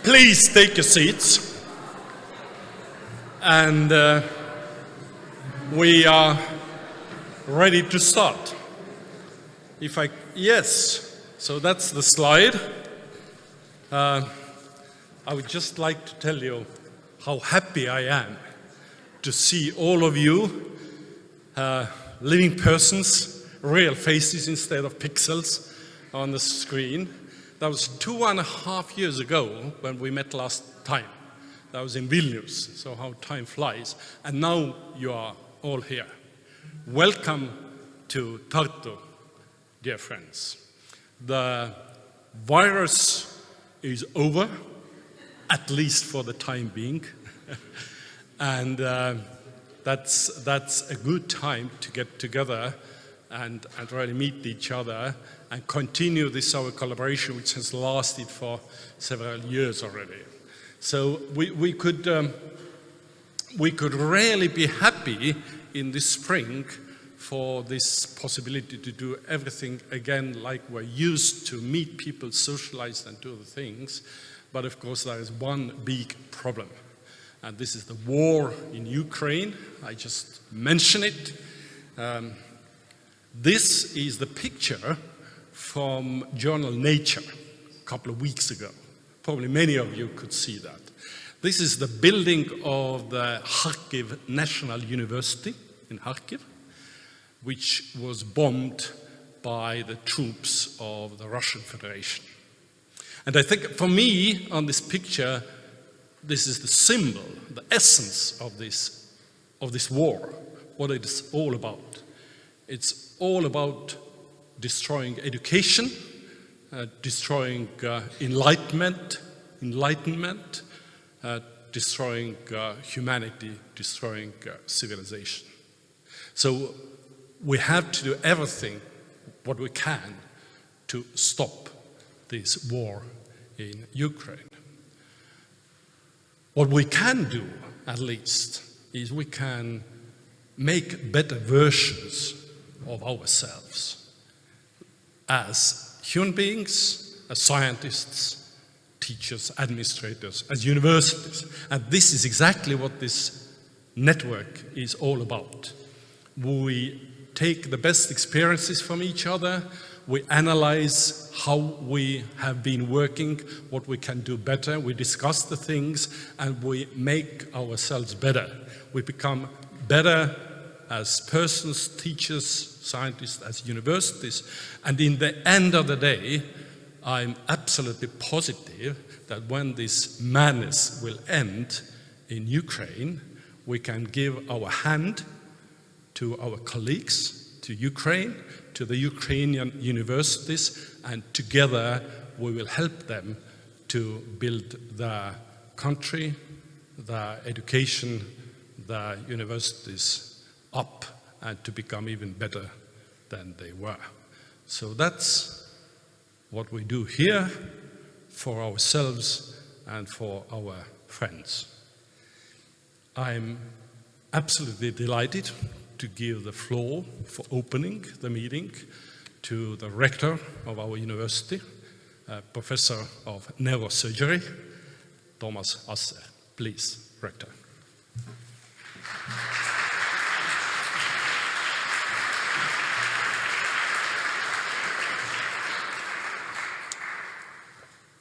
Please take your seats. And we are ready to start. Yes, so that's the slide. I would just like to tell you how happy I am to see all of you, living persons, real faces instead of pixels on the screen. That was 2.5 years ago when we met last time. That was in Vilnius, so how time flies. And now you are all here. Welcome to Tartu, dear friends. The virus is over, at least for the time being. And that's a good time to get together and really meet each other and continue this our collaboration, which has lasted for several years already. So we could really be happy in this spring for this possibility to do everything again like we're used to, meet people, socialize and do the things. But of course there is one big problem, and this is the war in Ukraine. I just mentioned it. This is the picture from journal Nature a couple of weeks ago. Probably many of you could see that. This is the building of the Kharkiv National University in Kharkiv, which was bombed by the troops of the Russian Federation. And I think for me, on this picture, this is the symbol, the essence of this war, what it is all about. It's all about destroying education, destroying enlightenment, destroying humanity, destroying civilization. So we have to do everything what we can to stop this war in Ukraine. What we can do, at least, is we can make better versions of ourselves as human beings, as scientists, teachers, administrators, as universities. And this is exactly what this network is all about. We take the best experiences from each other, we analyze how we have been working, what we can do better, we discuss the things, and we make ourselves better. We become better as persons, teachers, scientists, as universities. And in the end of the day, I'm absolutely positive that when this madness will end in Ukraine, we can give our hand to our colleagues, to Ukraine, to the Ukrainian universities, and together we will help them to build their country, their education, their universities up and to become even better than they were. So that's what we do here for ourselves and for our friends. I'm absolutely delighted to give the floor for opening the meeting to the rector of our university, professor of neurosurgery, Toomas. Please, rector.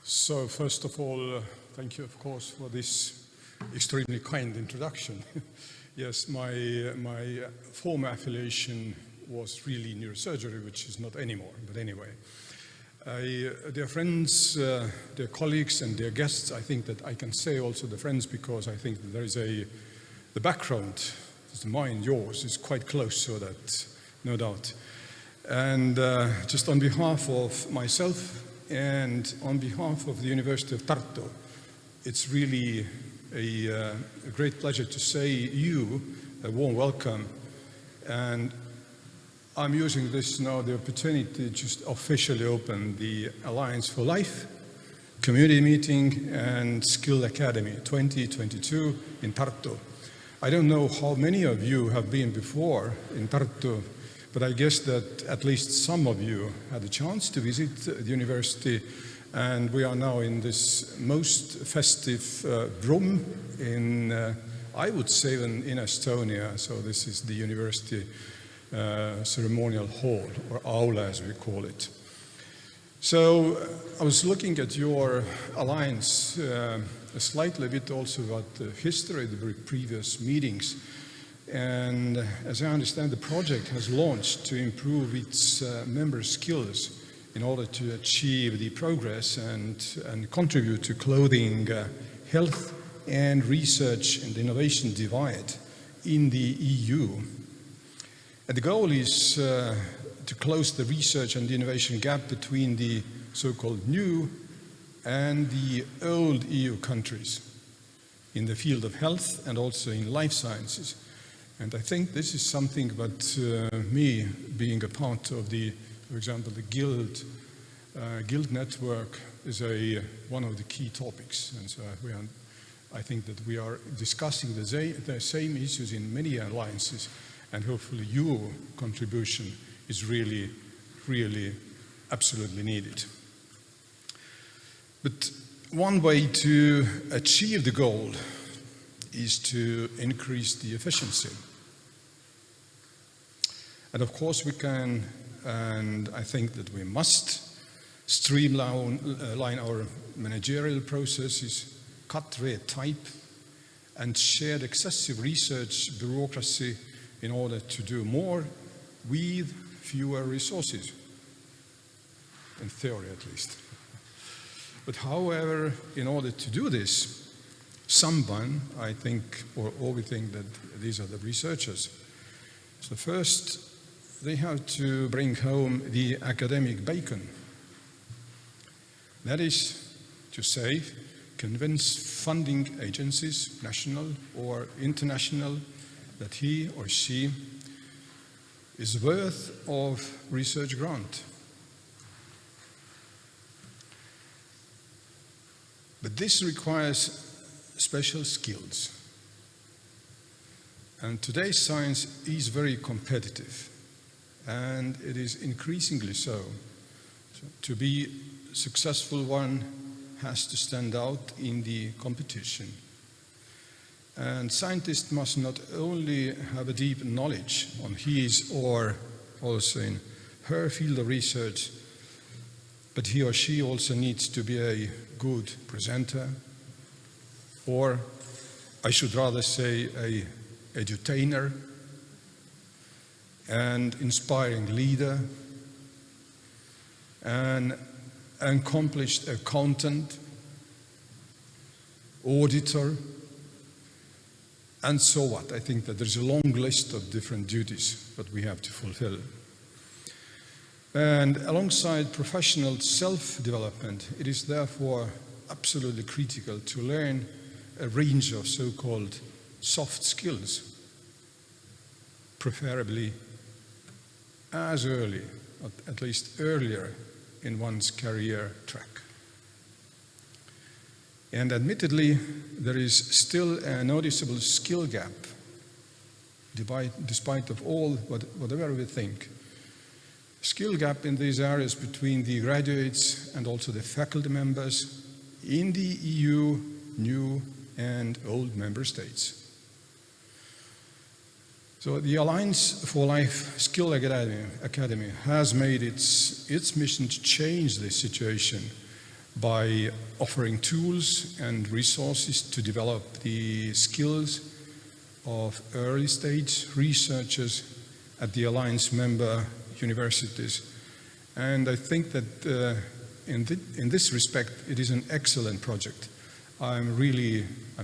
So first of all, thank you, of course, for this extremely kind introduction. Yes, my former affiliation was really neurosurgery, which is not anymore, but anyway. Dear friends, dear colleagues and dear guests, I think that I can say also the friends because I think that there is the background, mine, yours, is quite close, so that, no doubt. And just on behalf of myself and on behalf of the University of Tartu, it's really a great pleasure to say you a warm welcome. And I'm using this now, the opportunity to just officially open the Alliance for Life community meeting and Skill Academy 2022 in Tartu. I don't know how many of you have been before in Tartu, but I guess that at least some of you had a chance to visit the university And we are now in this most festive room in, I would say, in Estonia. So this is the university ceremonial hall, or aula as we call it. So I was looking at your alliance slightly a bit also about the history of the previous meetings. And as I understand, the project has launched to improve its members' skills in order to achieve the progress and contribute to closing health and research and innovation divide in the EU. And the goal is to close the research and innovation gap between the so-called new and the old EU countries in the field of health and also in life sciences. And I think this is something that me, being a part of the, for example, the guild network is one of the key topics. And so I think that we are discussing the same issues in many alliances, and hopefully your contribution is really, really absolutely needed. But one way to achieve the goal is to increase the efficiency. And of course we can, and I think that we must, streamline our managerial processes, cut red tape, and shed excessive research bureaucracy in order to do more with fewer resources, in theory at least. But however, in order to do this, someone, I think, or we think that these are the researchers. So first, they have to bring home the academic bacon. That is to say, convince funding agencies, national or international, that he or she is worth of research grant. But this requires special skills. And today's science is very competitive, and it is increasingly so. To be successful, one has to stand out in the competition. And scientists must not only have a deep knowledge on his or also in her field of research, but he or she also needs to be a good presenter, or I should rather say a edutainer, and inspiring leader, an accomplished accountant, auditor, and so what. I think that there's a long list of different duties that we have to fulfill. And alongside professional self-development, it is therefore absolutely critical to learn a range of so-called soft skills, preferably as early, at least earlier in one's career track. And admittedly, there is still a noticeable skill gap, despite of all, whatever we think. Skill gap in these areas between the graduates and also the faculty members in the EU, new and old member states. So the Alliance for Life Skill Academy has made its mission to change this situation by offering tools and resources to develop the skills of early stage researchers at the Alliance member universities. And I think that in this respect, it is an excellent project. I'm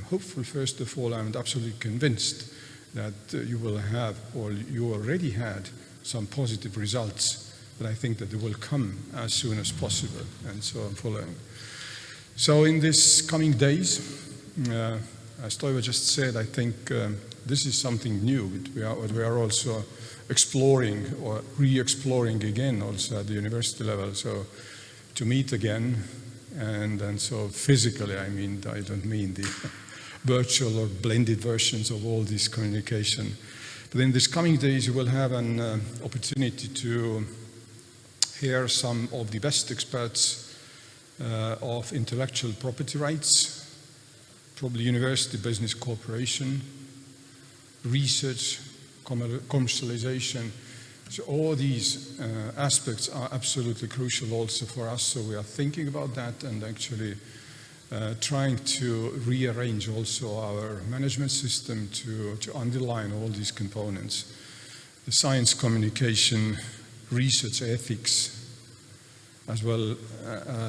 hopeful, first of all, I'm absolutely convinced that you will have, or you already had, some positive results, but I think that they will come as soon as possible, and so I'm following. So in these coming days, as Toivo just said, I think this is something new, but we are also exploring or re-exploring again also at the university level, so to meet again, and so physically, I don't mean the virtual or blended versions of all this communication. But in these coming days, you will have an opportunity to hear some of the best experts of intellectual property rights, probably university business cooperation, research, commercialization. So all these aspects are absolutely crucial also for us. So we are thinking about that and actually trying to rearrange also our management system to underline all these components. The science communication, research ethics, as well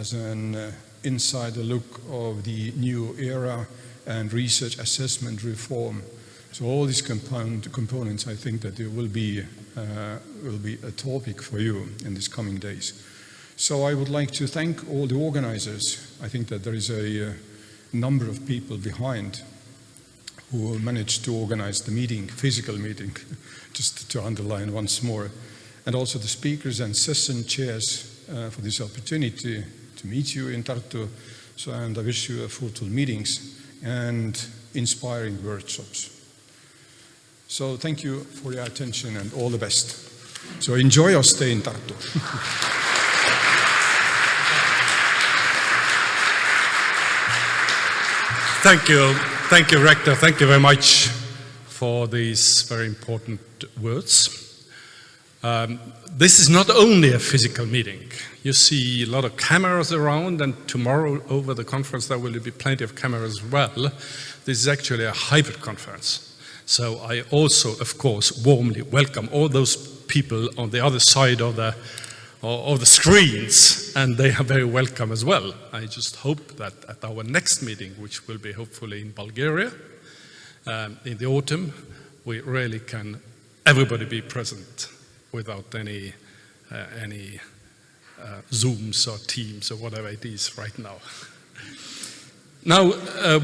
as an insider look of the new era and research assessment reform. So all these components, I think that it will be a topic for you in these coming days. So I would like to thank all the organizers. I think that there is a number of people behind who managed to organize the meeting, physical meeting, just to underline once more, and also the speakers and session chairs for this opportunity to meet you in Tartu. So, and I wish you fruitful meetings and inspiring workshops. So thank you for your attention and all the best. So enjoy your stay in Tartu. Thank you, Rector. Thank you very much for these very important words. This is not only a physical meeting. You see a lot of cameras around, and tomorrow over the conference there will be plenty of cameras as well. This is actually a hybrid conference. So I also, of course, warmly welcome all those people on the other side of the screens, and they are very welcome as well. I just hope that at our next meeting, which will be hopefully in Bulgaria in the autumn, we really can everybody be present without any Zooms or Teams or whatever it is right now. Now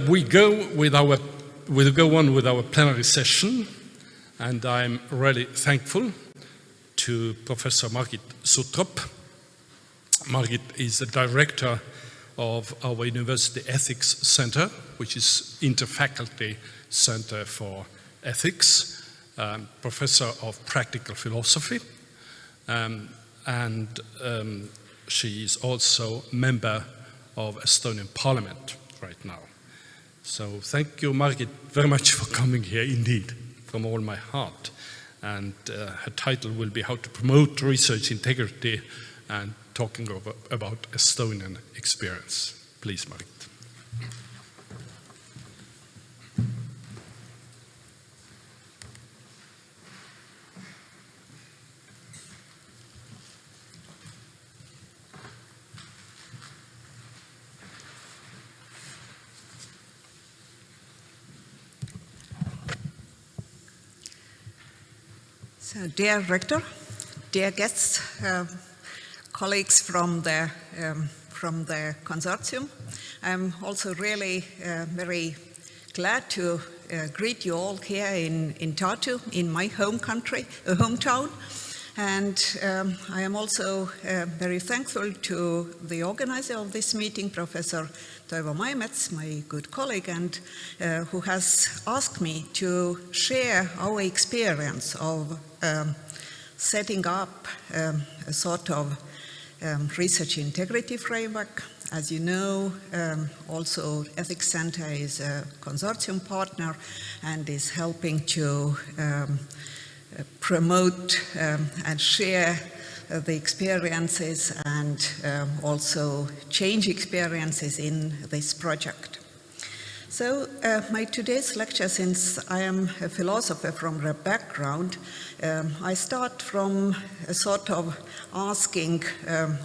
we'll go on with our plenary session, and I'm really thankful to Professor Margit Sutrop. Margit is the director of our University Ethics Center, which is Interfaculty Center for Ethics, professor of practical philosophy, and she is also member of Estonian Parliament right now. So thank you, Margit, very much for coming here, indeed, from all my heart. And her title will be How to Promote Research Integrity and talking about Estonian experience. Please, Margit. So, dear Rector, dear guests, colleagues from the consortium, I'm also really very glad to greet you all here in Tartu, in my home country, hometown. And I am also very thankful to the organizer of this meeting, Professor Toivo Maimets, my good colleague, and who has asked me to share our experience of setting up a sort of research integrity framework. As you know, also Ethics Center is a consortium partner and is helping to promote and share the experiences and also change experiences in this project. So my today's lecture, since I am a philosopher from a background, I start from a sort of asking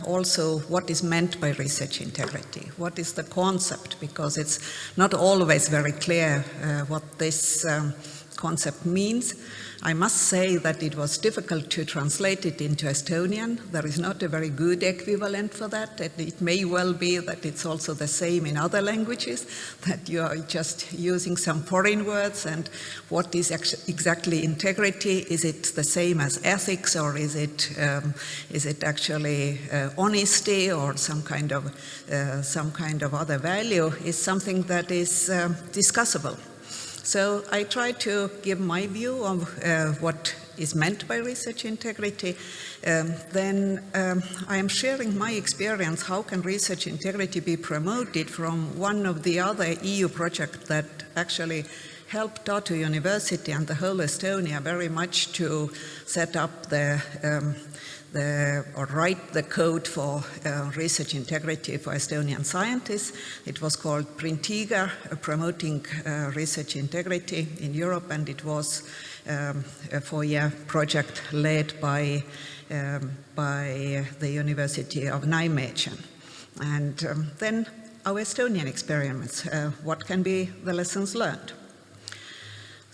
also what is meant by research integrity. What is the concept? Because it's not always very clear what this concept means. I must say that it was difficult to translate it into Estonian. There is not a very good equivalent for that. It may well be that it's also the same in other languages, that you are just using some foreign words, and what is exactly integrity? Is it the same as ethics, or is it actually honesty, or some kind of other value? Is something that is discussable. So I try to give my view of what is meant by research integrity, then I am sharing my experience, how can research integrity be promoted from one of the other EU projects that actually helped Tartu University and the whole Estonia very much to set up or write the code for research integrity for Estonian scientists. It was called Printiga, Promoting Research Integrity in Europe, and it was a 4-year project led by the University of Nijmegen. And then our Estonian experiments, what can be the lessons learned?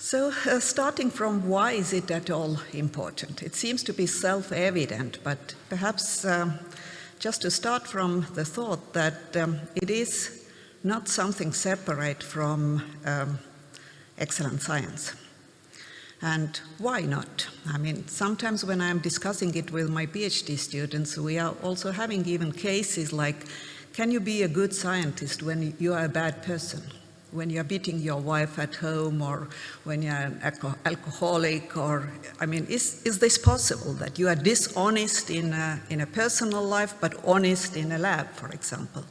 So starting from why is it at all important? It seems to be self-evident, but perhaps just to start from the thought that it is not something separate from excellent science. And why not? I mean, sometimes when I'm discussing it with my PhD students, we are also having even cases like, can you be a good scientist when you are a bad person? When you're beating your wife at home, or when you're an alcoholic, or, I mean, is this possible, that you are dishonest in a personal life, but honest in a lab, for example?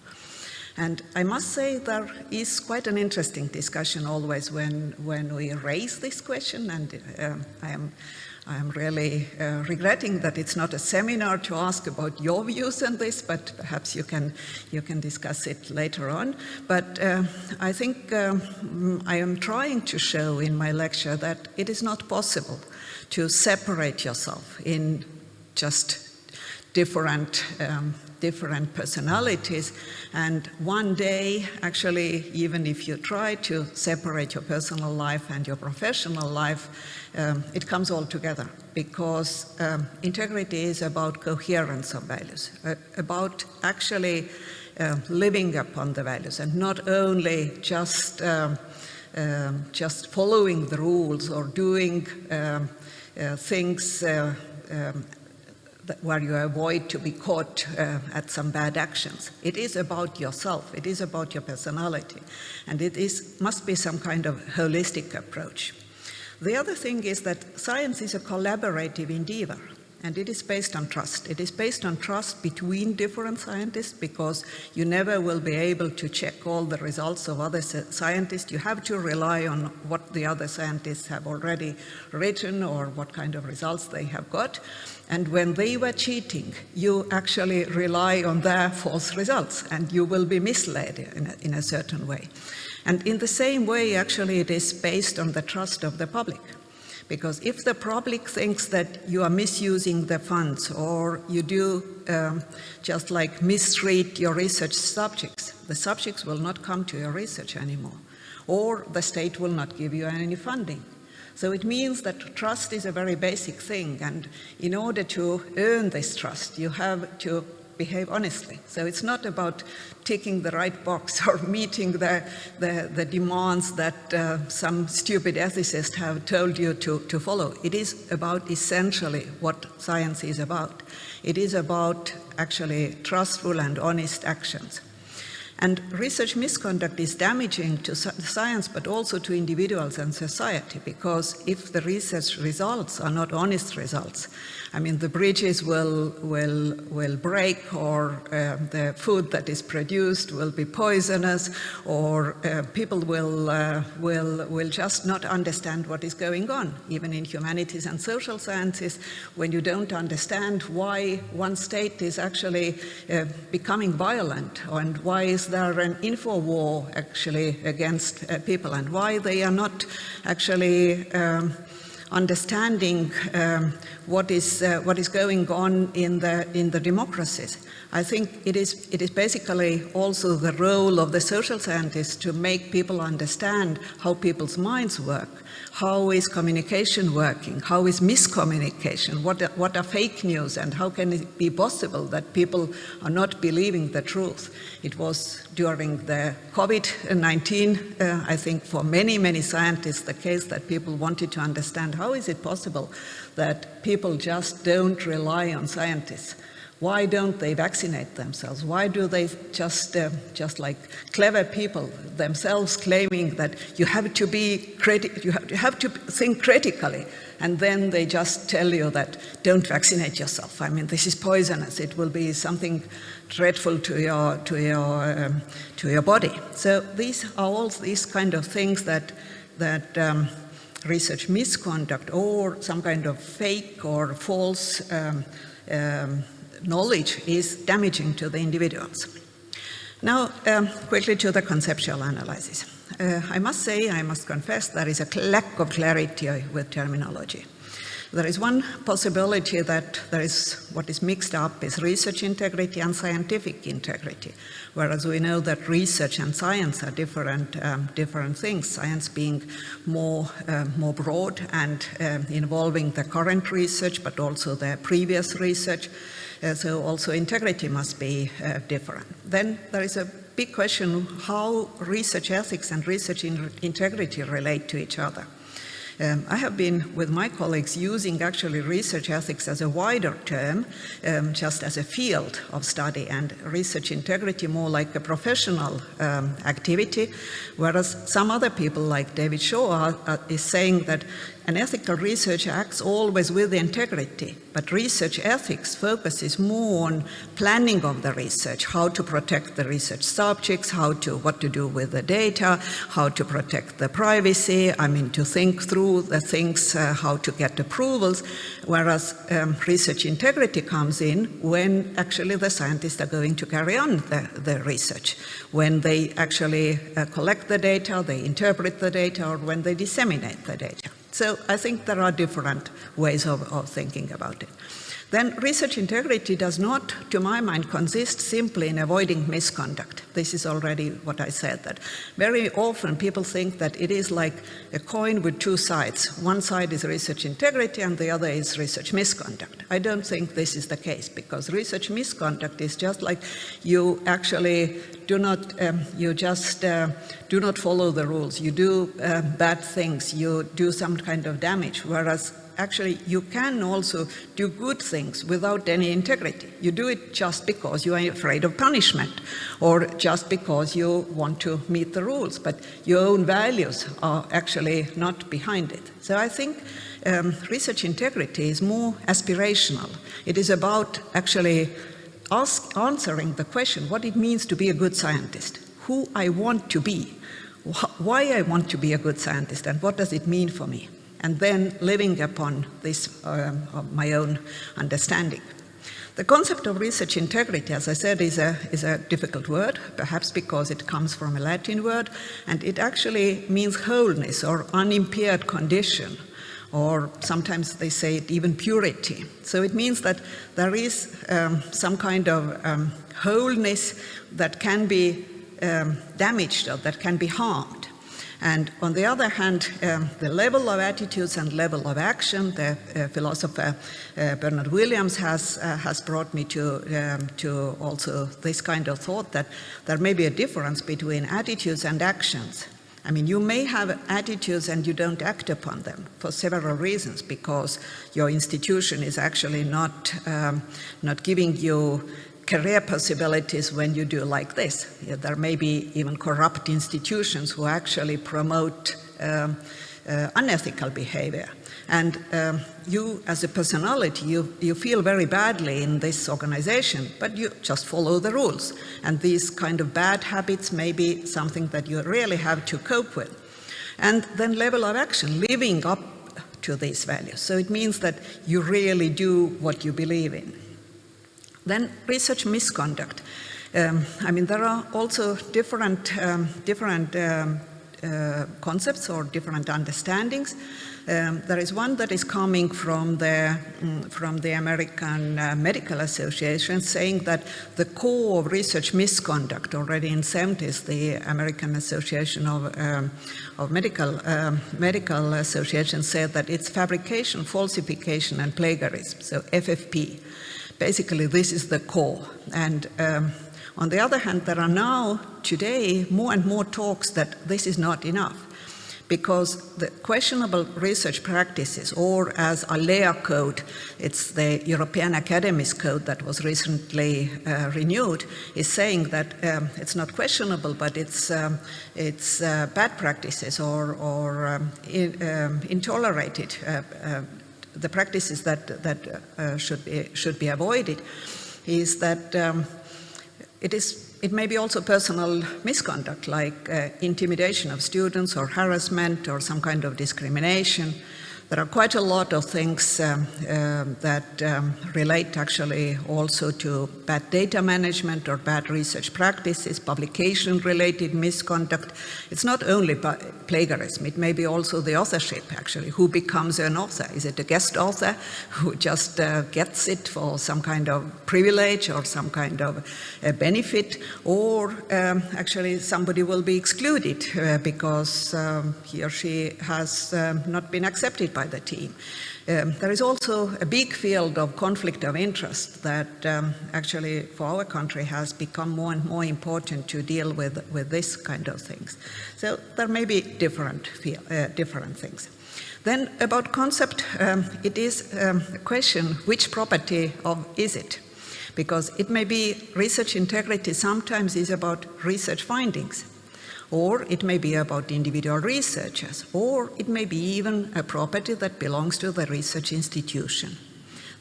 And I must say there is quite an interesting discussion always when we raise this question, and I am really regretting that it's not a seminar to ask about your views on this, but perhaps you can discuss it later on. But I think I am trying to show in my lecture that it is not possible to separate yourself in just different personalities, and one day, actually, even if you try to separate your personal life and your professional life, it comes all together, because integrity is about coherence of values, about actually living upon the values, and not only just following the rules or doing things where you avoid to be caught at some bad actions. It is about yourself, it is about your personality, and it must be some kind of holistic approach. The other thing is that science is a collaborative endeavor, and it is based on trust. It is based on trust between different scientists, because you never will be able to check all the results of other scientists. You have to rely on what the other scientists have already written or what kind of results they have got. And when they were cheating, you actually rely on their false results, and you will be misled in a certain way. And in the same way, actually, it is based on the trust of the public. Because if the public thinks that you are misusing the funds, or you do just like mistreat your research subjects, the subjects will not come to your research anymore, or the state will not give you any funding. So it means that trust is a very basic thing, and in order to earn this trust, you have to behave honestly. So it's not about ticking the right box or meeting the demands that some stupid ethicists have told you to follow. It is about essentially what science is about. It is about actually trustful and honest actions. And research misconduct is damaging to science, but also to individuals and society, because if the research results are not honest results, I mean, the bridges will break, or the food that is produced will be poisonous, or people will just not understand what is going on. Even in humanities and social sciences, when you don't understand why one state is actually becoming violent, and why is there an info war actually against people, and why they are not actually understanding what is going on in the democracies. I think it is basically also the role of the social scientists to make people understand how people's minds work. How is communication working? How is miscommunication? What are fake news? And how can it be possible that people are not believing the truth? It was during the COVID-19, I think for many, many scientists, the case that people wanted to understand how is it possible that people just don't rely on scientists. Why don't they vaccinate themselves? Why do they just like clever people themselves claiming that you have to you have to think critically, and then they just tell you that don't vaccinate yourself. I mean, this is poisonous. It will be something dreadful to your body. So these are all these kind of things that research misconduct or some kind of fake or false knowledge is damaging to the individuals. Now, quickly to the conceptual analysis. I must confess, there is a lack of clarity with terminology. There is one possibility that there is what is mixed up is research integrity and scientific integrity, whereas we know that research and science are different things, science being more broad and involving the current research, but also the previous research. So also integrity must be different. Then there is a big question how research ethics and research integrity relate to each other. I have been, with my colleagues, using actually research ethics as a wider term, just as a field of study, and research integrity more like a professional activity, whereas some other people, like David Shaw, is saying that an ethical research acts always with integrity, but research ethics focuses more on planning of the research, how to protect the research subjects, what to do with the data, how to protect the privacy, to think through the things, how to get approvals, whereas research integrity comes in when actually the scientists are going to carry on the research, when they actually collect the data, they interpret the data, or when they disseminate the data. So I think there are different ways of thinking about it. Then research integrity does not, to my mind, consist simply in avoiding misconduct. This is already what I said, that very often people think that it is like a coin with two sides. One side is research integrity and the other is research misconduct. I don't think this is the case, because research misconduct is just like you actually do not follow the rules. You do bad things, you do some kind of damage, whereas actually you can also do good things without any integrity. You do it just because you are afraid of punishment or just because you want to meet the rules, but your own values are actually not behind it. So I think research integrity is more aspirational. It is about actually answering the question what it means to be a good scientist, who I want to be, why I want to be a good scientist, and what does it mean for me, and then living upon this my own understanding. The concept of research integrity, as I said, is a difficult word, perhaps because it comes from a Latin word, and it actually means wholeness or unimpaired condition, or sometimes they say it even purity. So it means that there is some kind of wholeness that can be damaged or that can be harmed. And on the other hand, the level of attitudes and level of action, the philosopher Bernard Williams has brought me to also this kind of thought that there may be a difference between attitudes and actions. I mean, you may have attitudes and you don't act upon them for several reasons, because your institution is actually not giving you career possibilities when you do like this. There may be even corrupt institutions who actually promote unethical behavior. And you, as a personality, you feel very badly in this organization, but you just follow the rules. And these kind of bad habits may be something that you really have to cope with. And then level of action, living up to these values. So it means that you really do what you believe in. Then research misconduct. I mean, there are also different concepts or different understandings. There is one that is coming from the American Medical Association, saying that the core of research misconduct, already in the 70s, the American Association of Medical Association said that it's fabrication, falsification, and plagiarism, so FFP. Basically, this is the core. And on the other hand, there are now, today, more and more talks that this is not enough. because the questionable research practices, or as ALEA code, it's the European Academies Code that was recently renewed, is saying that it's not questionable, but it's bad practices or intolerated, the practices that should be avoided, is that it may be also personal misconduct, like intimidation of students or harassment or some kind of discrimination. There are quite a lot of things that relate actually also to bad data management or bad research practices, publication-related misconduct. It's not only plagiarism, it may be also the authorship, actually. Who becomes an author? Is it a guest author who just gets it for some kind of privilege or some kind of benefit? Or actually somebody will be excluded because he or she has not been accepted by the team. There is also a big field of conflict of interest that actually for our country has become more and more important to deal with this kind of things. So there may be different things. Then about concept, it is a question, which property is it? Because it may be research integrity sometimes is about research findings, or it may be about individual researchers, or it may be even a property that belongs to the research institution.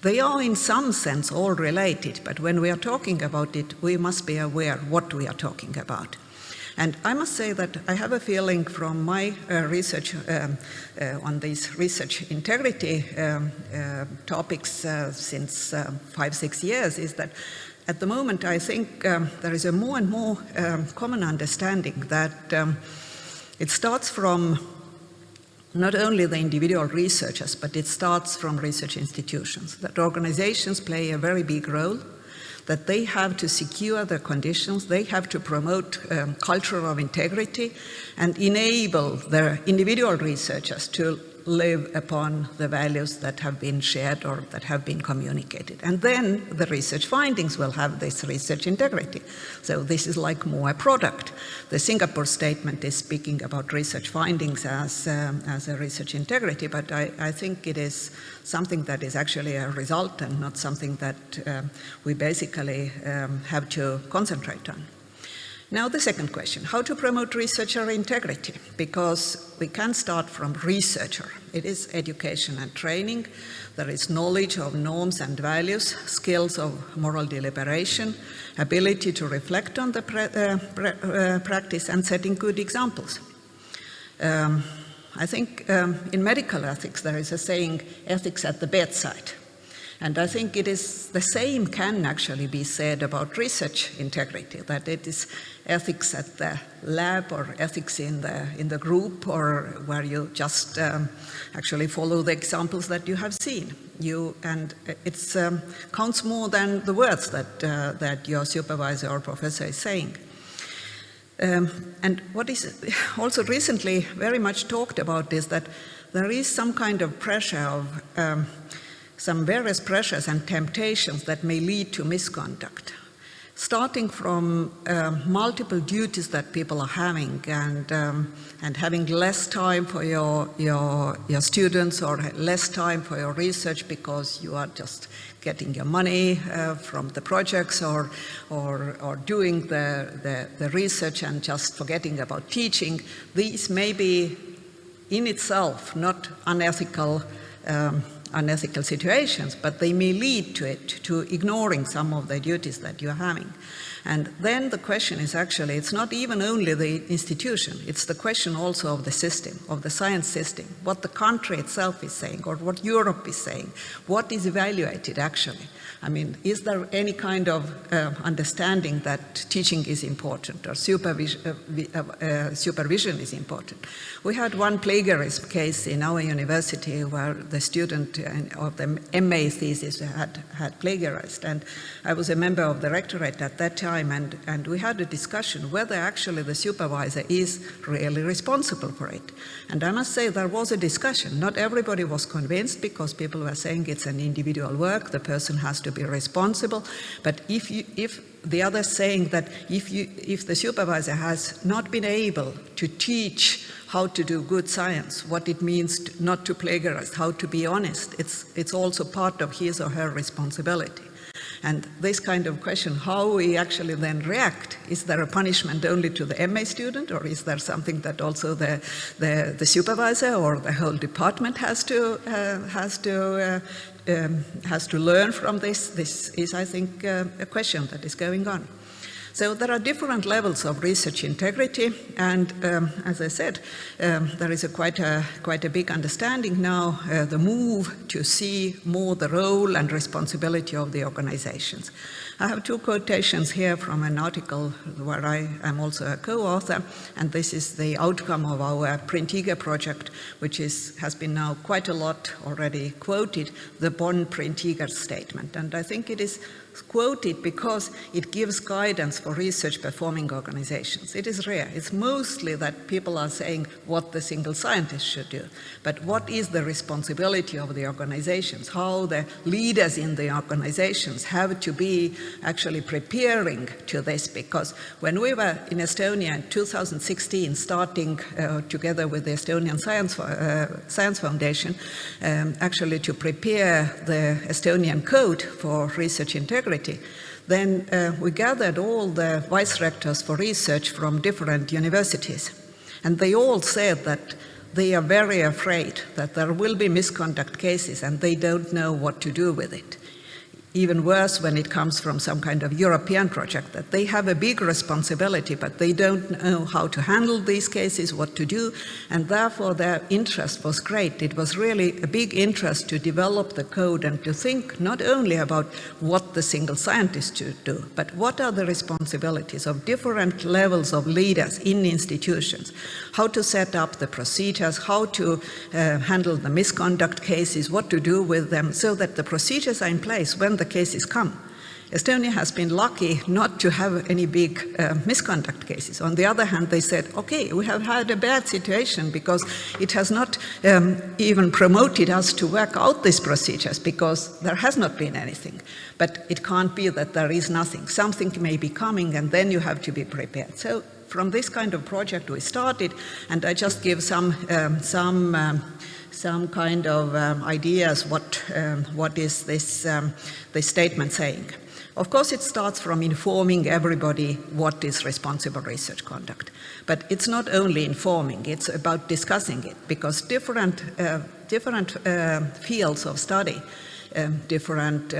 They are in some sense all related, but when we are talking about it, we must be aware what we are talking about. And I must say that I have a feeling from my research on these research integrity topics since 5-6 years is that at the moment, I think there is a more and more common understanding that it starts from not only the individual researchers, but it starts from research institutions, that organizations play a very big role, that they have to secure the conditions, they have to promote culture of integrity and enable their individual researchers to live upon the values that have been shared or that have been communicated. And then the research findings will have this research integrity. So this is like more a product. The Singapore statement is speaking about research findings as a research integrity, but I think it is something that is actually a result and not something that we basically have to concentrate on. Now the second question, how to promote researcher integrity? Because we can start from researcher. It is education and training. There is knowledge of norms and values, skills of moral deliberation, ability to reflect on the practice and setting good examples. I think in medical ethics there is a saying, ethics at the bedside. And I think it is the same can actually be said about research integrity, that it is ethics at the lab or ethics in the group or where you just actually follow the examples that you have seen. And it counts more than the words that your supervisor or professor is saying. And what is also recently very much talked about is that there is some kind of pressure of some various pressures and temptations that may lead to misconduct, starting from multiple duties that people are having and having less time for your students or less time for your research because you are just getting your money from the projects or doing the research and just forgetting about teaching. These may be in itself not unethical situations, but they may lead to ignoring some of the duties that you're having. And then the question is actually, it's not even only the institution, it's the question also of the system, of the science system, what the country itself is saying or what Europe is saying, what is evaluated actually. I mean, is there any kind of understanding that teaching is important or supervision is important? We had one plagiarism case in our university where the student of the MA thesis had plagiarized, and I was a member of the rectorate at that time, time, and we had a discussion whether actually the supervisor is really responsible for it. And I must say there was a discussion. Not everybody was convinced, because people were saying it's an individual work, the person has to be responsible. But if the others saying that if the supervisor has not been able to teach how to do good science, what it means not to plagiarize, how to be honest, it's also part of his or her responsibility. And this kind of question, how we actually then react, is there a punishment only to the MA student, or is there something that also the supervisor or the whole department has to learn from this? This is, I think, a question that is going on. So there are different levels of research integrity, and as I said, there is quite a big understanding now, the move to see more the role and responsibility of the organizations. I have two quotations here from an article where I am also a co-author, and this is the outcome of our Print-Eager project, which has been now quite a lot already quoted, the Bonn Print-Eager statement. And I think it is quoted because it gives guidance for research performing organizations. It is rare. It's mostly that people are saying what the single scientist should do, but what is the responsibility of the organizations, how the leaders in the organizations have to be actually preparing to this, because when we were in Estonia in 2016, starting together with the Estonian Science Foundation, actually to prepare the Estonian code for research integrity, then we gathered all the vice rectors for research from different universities. And they all said that they are very afraid that there will be misconduct cases and they don't know what to do with it. Even worse when it comes from some kind of European project, that they have a big responsibility, but they don't know how to handle these cases, what to do, and therefore their interest was great. It was really a big interest to develop the code and to think not only about what the single scientist should do, but what are the responsibilities of different levels of leaders in institutions, how to set up the procedures, how to handle the misconduct cases, what to do with them, so that the procedures are in place when the cases come. Estonia has been lucky not to have any big misconduct cases. On the other hand, they said, okay, we have had a bad situation because it has not even promoted us to work out these procedures, because there has not been anything. But it can't be that there is nothing. Something may be coming, and then you have to be prepared. So from this kind of project we started, and I just give some kind of ideas what is this statement saying. Of course, it starts from informing everybody what is responsible research conduct. But it's not only informing, it's about discussing it, because different fields of study, different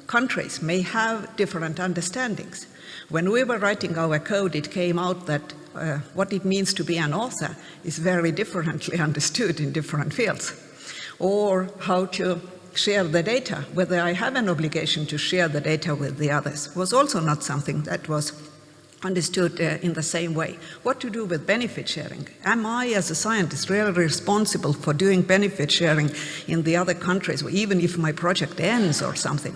countries may have different understandings. When we were writing our code, it came out that what it means to be an author is very differently understood in different fields. Or how to share the data, whether I have an obligation to share the data with the others, was also not something that was understood in the same way. What to do with benefit sharing? Am I, as a scientist, really responsible for doing benefit sharing in the other countries, even if my project ends or something?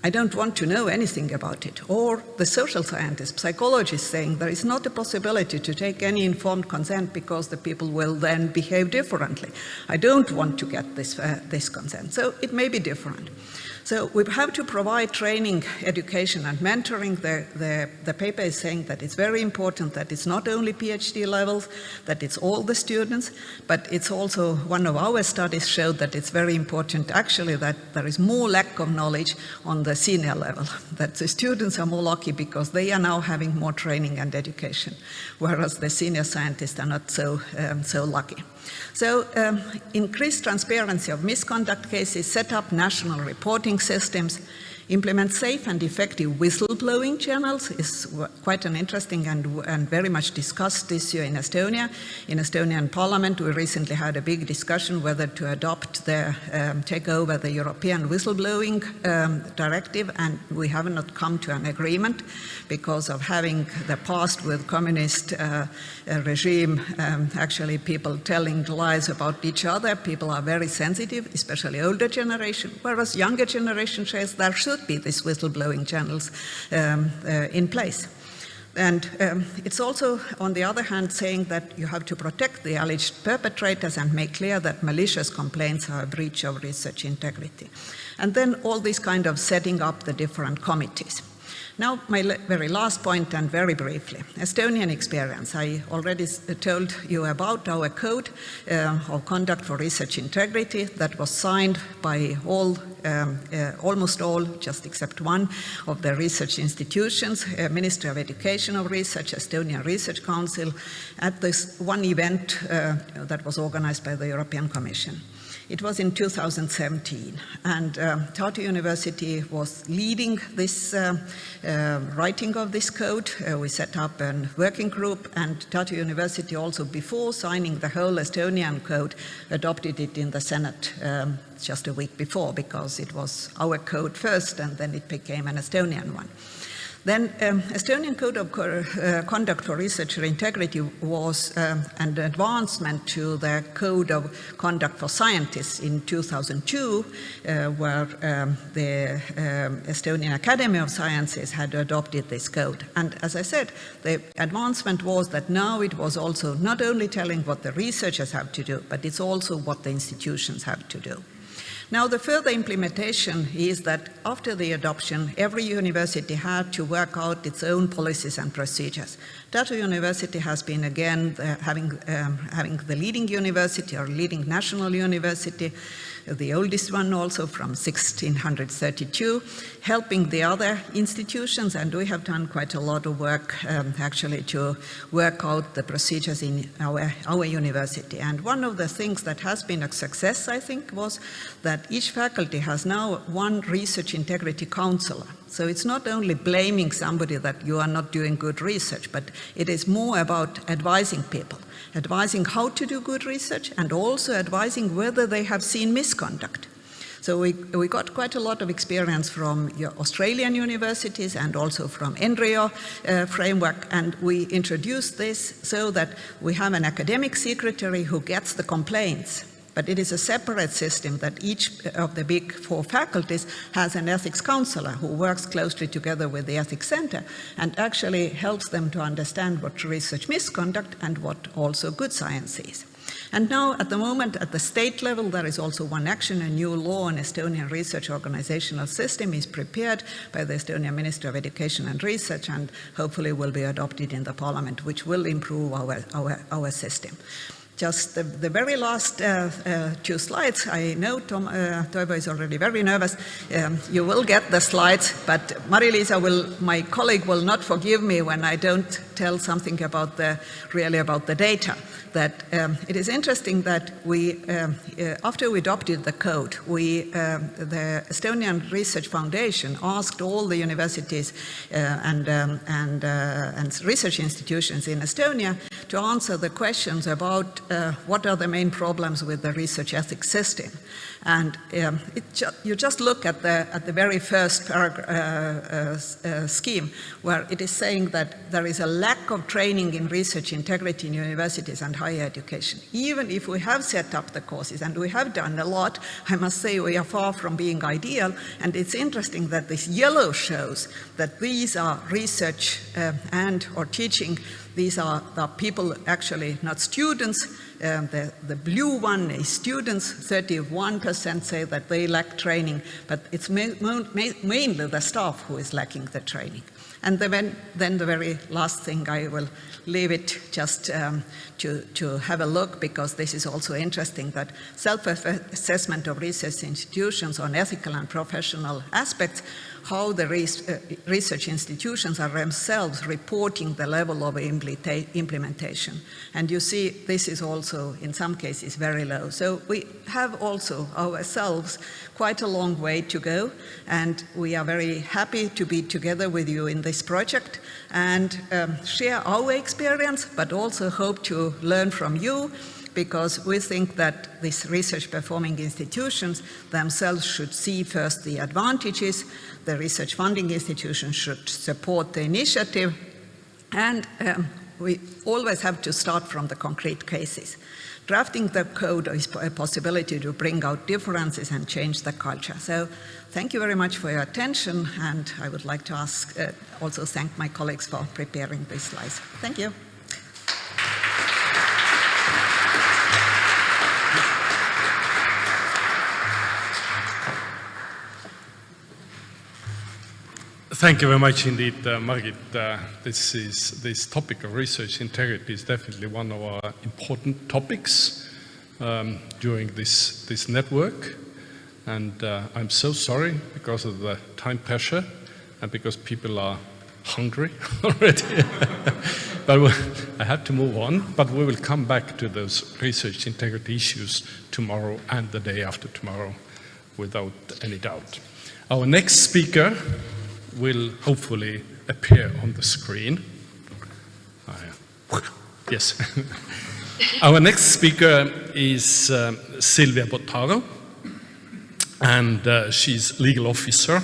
I don't want to know anything about it. Or the social scientist, psychologist saying there is not a possibility to take any informed consent because the people will then behave differently. I don't want to get this consent. So it may be different. So we have to provide training, education, and mentoring. The paper is saying that it's very important that it's not only PhD levels, that it's all the students, but it's also, one of our studies showed that it's very important actually that there is more lack of knowledge on the senior level, that the students are more lucky because they are now having more training and education, whereas the senior scientists are not so lucky. So increase transparency of misconduct cases, set up national reporting systems, implement safe and effective whistleblowing channels is quite an interesting and very much discussed issue in Estonia. In Estonian Parliament, we recently had a big discussion whether to adopt take over the European whistleblowing directive, and we have not come to an agreement because of having the past with communist regime, actually people telling lies about each other. People are very sensitive, especially older generation, whereas younger generation says there should should be these whistleblowing channels in place. And it's also, on the other hand, saying that you have to protect the alleged perpetrators and make clear that malicious complaints are a breach of research integrity. And then all these kind of setting up the different committees. Now, my very last point, and very briefly, Estonian experience. I already told you about our code of conduct for research integrity that was signed by almost all, just except one, of the research institutions, Ministry of Education of Research, Estonian Research Council, at this one event that was organized by the European Commission. It was in 2017, and Tartu University was leading this writing of this code. We set up a working group, and Tartu University also, before signing the whole Estonian code, adopted it in the Senate just a week before, because it was our code first, and then it became an Estonian one. Then Estonian Code of Conduct for Research Integrity was an advancement to the Code of Conduct for Scientists in 2002, where the Estonian Academy of Sciences had adopted this code. And as I said, the advancement was that now it was also not only telling what the researchers have to do, but it's also what the institutions have to do. Now, the further implementation is that after the adoption, every university had to work out its own policies and procedures. Tartu University has been again having the leading university or leading national university, the oldest one also from 1632, helping the other institutions, and we have done quite a lot of work actually to work out the procedures in our university. And one of the things that has been a success, I think, was that each faculty has now one research integrity counselor. So it's not only blaming somebody that you are not doing good research, but it is more about advising people, advising how to do good research, and also advising whether they have seen misconduct. So we got quite a lot of experience from Australian universities and also from NREO framework, and we introduced this so that we have an academic secretary who gets the complaints. But it is a separate system that each of the big four faculties has an ethics counselor who works closely together with the ethics center and actually helps them to understand what research misconduct and what also good science is. And now, at the moment, at the state level, there is also one action. A new law on Estonian research organizational system is prepared by the Estonian Ministry of Education and Research, and hopefully will be adopted in the parliament, which will improve our system. Just the very last two slides. I know Toivo is already very nervous. You will get the slides, but Mari-Liisa my colleague, will not forgive me when I don't tell something about the data. That it is interesting that we, after we adopted the code, the Estonian Research Foundation asked all the universities and research institutions in Estonia to answer the questions about what are the main problems with the research ethics system. And you just look at the very first scheme, where it is saying that there is a lack of training in research integrity in universities and higher education. Even if we have set up the courses, and we have done a lot, I must say we are far from being ideal. And it's interesting that this yellow shows that these are research or teaching. These are people, actually not students. The blue one is students. 31% say that they lack training, but it's mainly the staff who is lacking the training. And then the very last thing, I will leave it just to have a look, because this is also interesting, that self-assessment of research institutions on ethical and professional aspects, how the research institutions are themselves reporting the level of implementation. And you see, this is also, in some cases, very low. So we have also ourselves quite a long way to go, and we are very happy to be together with you in this project and share our experience, but also hope to learn from you, because we think that these research performing institutions themselves should see first the advantages. The research funding institutions should support the initiative, and we always have to start from the concrete cases. Drafting the code is a possibility to bring out differences and change the culture. So thank you very much for your attention, and I would like to also thank my colleagues for preparing these slides. Thank you. Thank you very much indeed, Margit. This topic of research integrity is definitely one of our important topics during this network. And I'm so sorry because of the time pressure and because people are hungry already. But I have to move on, but we will come back to those research integrity issues tomorrow and the day after tomorrow, without any doubt. Our next speaker will hopefully appear on the screen. Yes. Our next speaker is Silvia Bottaro, and she's legal officer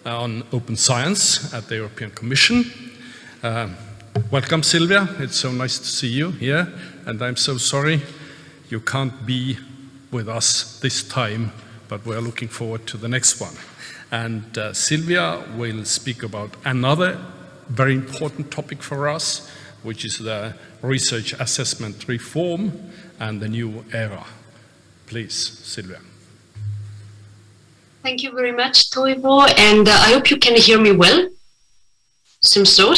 on open science at the European Commission. Welcome, Silvia. It's so nice to see you here, and I'm so sorry you can't be with us this time, but we're looking forward to the next one. And Silvia will speak about another very important topic for us, which is the research assessment reform and the new era. Please, Silvia. Thank you very much, Toivo, and I hope you can hear me well. Seems so.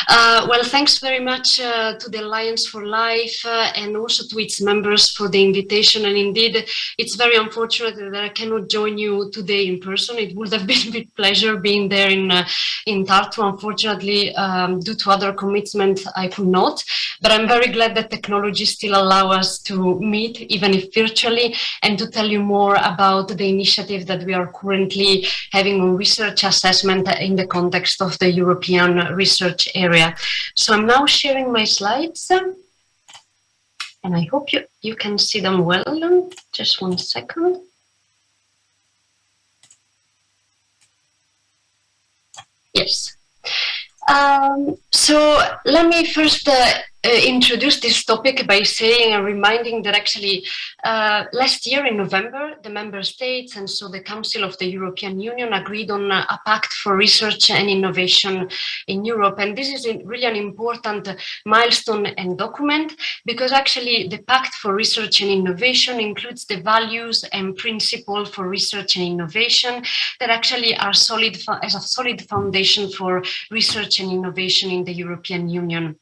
Well, thanks very much to the Alliance for Life and also to its members for the invitation. And indeed, it's very unfortunate that I cannot join you today in person. It would have been a big pleasure being there in Tartu. Unfortunately, due to other commitments, I could not. But I'm very glad that technology still allows us to meet, even if virtually, and to tell you more about the initiative that we are currently having on research assessment in the context of the European research area. So I'm now sharing my slides, and I hope you can see them well. Just 1 second. Yes. So let me first introduce this topic by saying and reminding that actually last year in November, the member states and so the Council of the European Union agreed on a pact for research and innovation in Europe. And this is really an important milestone and document, because actually the pact for research and innovation includes the values and principles for research and innovation that actually are solid as a solid foundation for research and innovation in the European Union.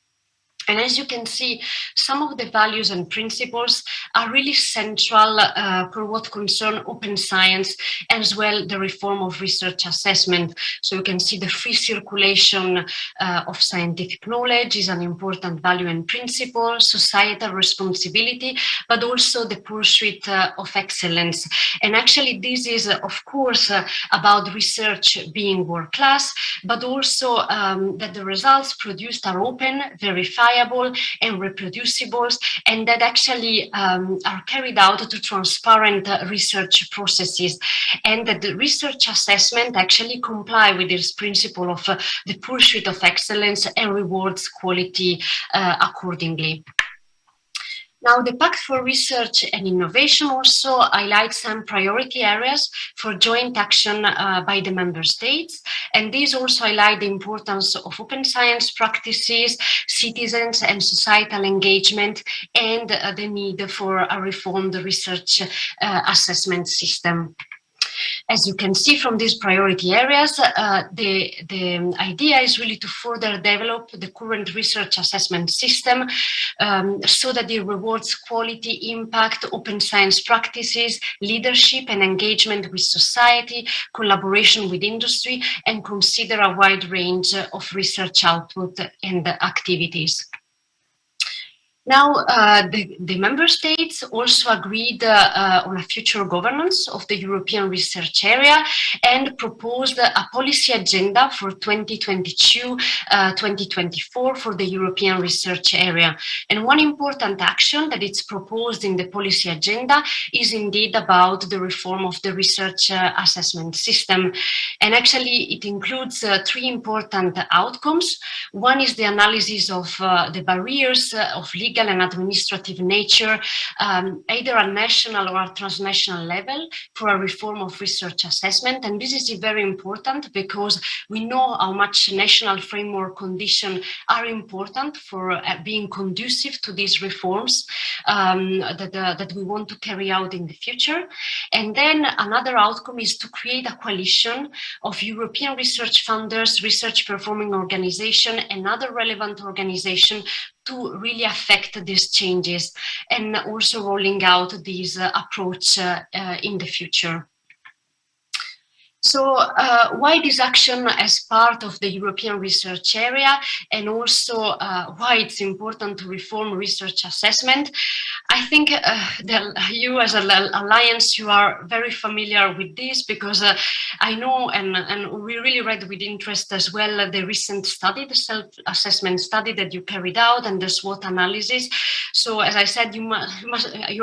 And as you can see, some of the values and principles are really central for what concern open science, as well the reform of research assessment. So you can see the free circulation of scientific knowledge is an important value and principle, societal responsibility, but also the pursuit of excellence. And actually this is, of course, about research being world-class, but also that the results produced are open, verifiable, and reproducible, and that actually are carried out to transparent research processes, and that the research assessment actually comply with this principle of the pursuit of excellence and rewards quality accordingly. Now, the Pact for Research and Innovation also highlights some priority areas for joint action by the member states. And these also highlight the importance of open science practices, citizens and societal engagement, and the need for a reformed research assessment system. As you can see from these priority areas, the idea is really to further develop the current research assessment system so that it rewards quality, impact, open science practices, leadership and engagement with society, collaboration with industry, and consider a wide range of research output and activities. Now, the member states also agreed on a future governance of the European research area and proposed a policy agenda for 2022-2024 for the European research area. And one important action that is proposed in the policy agenda is indeed about the reform of the research assessment system. And actually, it includes three important outcomes. One is the analysis of the barriers of legal and administrative nature, either at national or at transnational level, for a reform of research assessment. And this is very important because we know how much national framework conditions are important for being conducive to these reforms that we want to carry out in the future. And then another outcome is to create a coalition of European research funders, research performing organizations, and other relevant organizations to really affect these changes and also rolling out this approach in the future. So why this action as part of the European research area, and also why it's important to reform research assessment? I think you as an alliance, you are very familiar with this because I know and we really read with interest as well the recent study, the self-assessment study that you carried out and the SWOT analysis. So as I said, you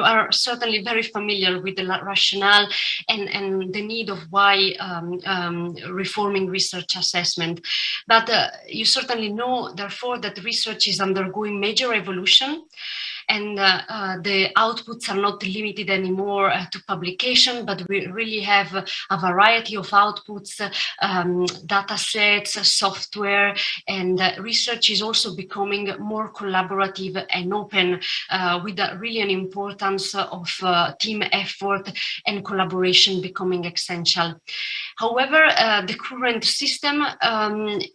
are certainly very familiar with the rationale and the need of why reforming research assessment. But you certainly know, therefore, that research is undergoing major evolution. And the outputs are not limited anymore to publication, but we really have a variety of outputs, data sets, software, and research is also becoming more collaborative and open with really an importance of team effort and collaboration becoming essential. However, the current system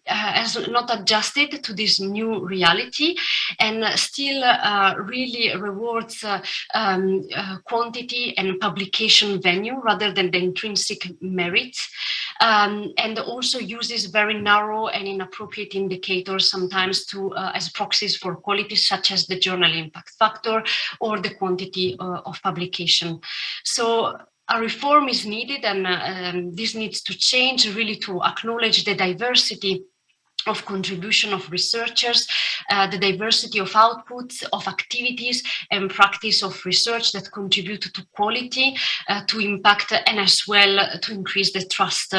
has not adjusted to this new reality and still really rewards quantity and publication value rather than the intrinsic merits, and also uses very narrow and inappropriate indicators sometimes to as proxies for quality, such as the journal impact factor or the quantity of publication. So a reform is needed, and this needs to change really to acknowledge the diversity of contribution of researchers, the diversity of outputs, of activities and practice of research that contribute to quality, to impact, and as well to increase the trust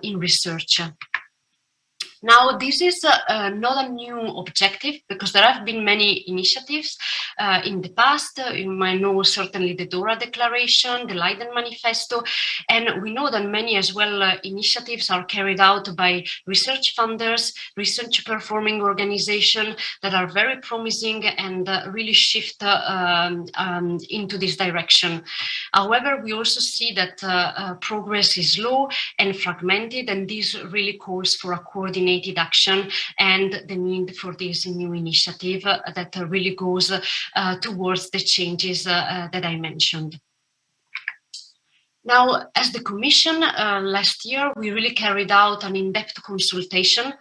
in research. Now, this is not a new objective because there have been many initiatives in the past. You might know certainly the DORA Declaration, the Leiden Manifesto, and we know that many as well initiatives are carried out by research funders, research performing organizations that are very promising and really shift into this direction. However, we also see that progress is low and fragmented, and this really calls for a coordinated action and the need for this new initiative that really goes towards the changes that I mentioned. Now, as the Commission, last year, we really carried out an in-depth consultation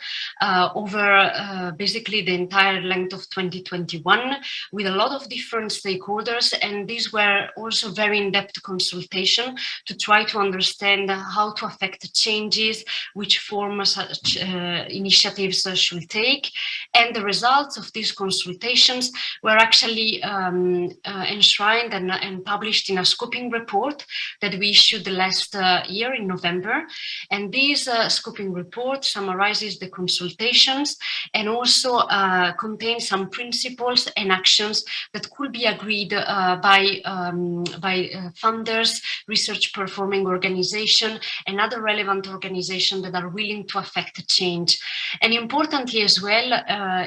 over basically the entire length of 2021 with a lot of different stakeholders, and these were also very in-depth consultation to try to understand how to affect changes, which form such initiatives should take. And the results of these consultations were actually enshrined and published in a scoping report that we issued last year in November. And this scoping report summarizes the consultations and also contains some principles and actions that could be agreed by funders, research performing organizations, and other relevant organizations that are willing to affect change. And importantly as well,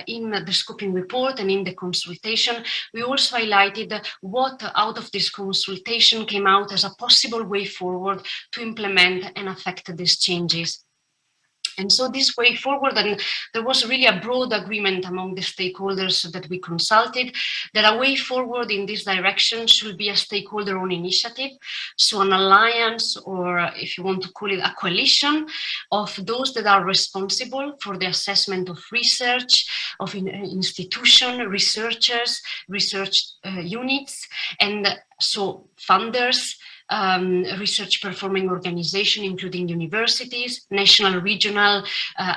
in the scoping report and in the consultation, we also highlighted what out of this consultation came out as a possible way forward to implement and affect these changes. And so this way forward, and there was really a broad agreement among the stakeholders that we consulted, that a way forward in this direction should be a stakeholder-owned initiative. So an alliance, or if you want to call it a coalition, of those that are responsible for the assessment of research, of institution, researchers, research units, and so funders, research performing organization, including universities, national, regional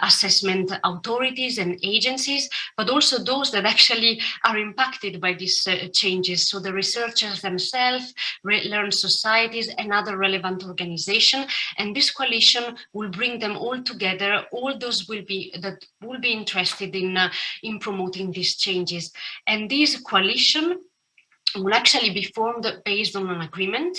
assessment authorities and agencies, but also those that actually are impacted by these changes. So the researchers themselves, learned societies, and other relevant organizations. And this coalition will bring them all together. All those that will be interested in promoting these changes. And this coalition will actually be formed based on an agreement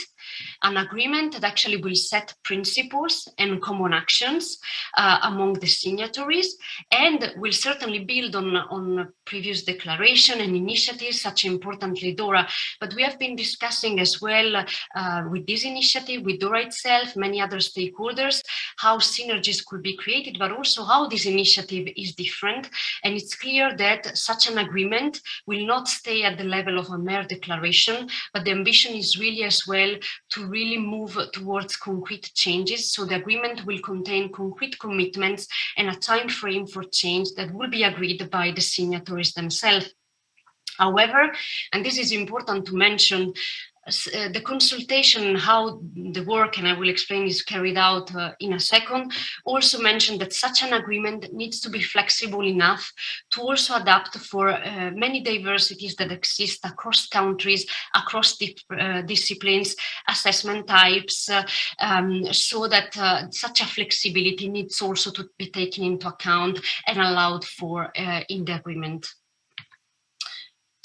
that actually will set principles and common actions among the signatories, and will certainly build on previous declaration and initiatives, such importantly DORA. But we have been discussing as well with this initiative, with DORA itself, many other stakeholders, how synergies could be created, but also how this initiative is different. And it's clear that such an agreement will not stay at the level of a mere declaration, but the ambition is really as well to really move towards concrete changes. So the agreement will contain concrete commitments and a time frame for change that will be agreed by the signatories themselves. However, and this is important to mention, the consultation, how the work, and I will explain, is carried out in a second, also mentioned that such an agreement needs to be flexible enough to also adapt for many diversities that exist across countries, across disciplines, assessment types, so that such a flexibility needs also to be taken into account and allowed for in the agreement.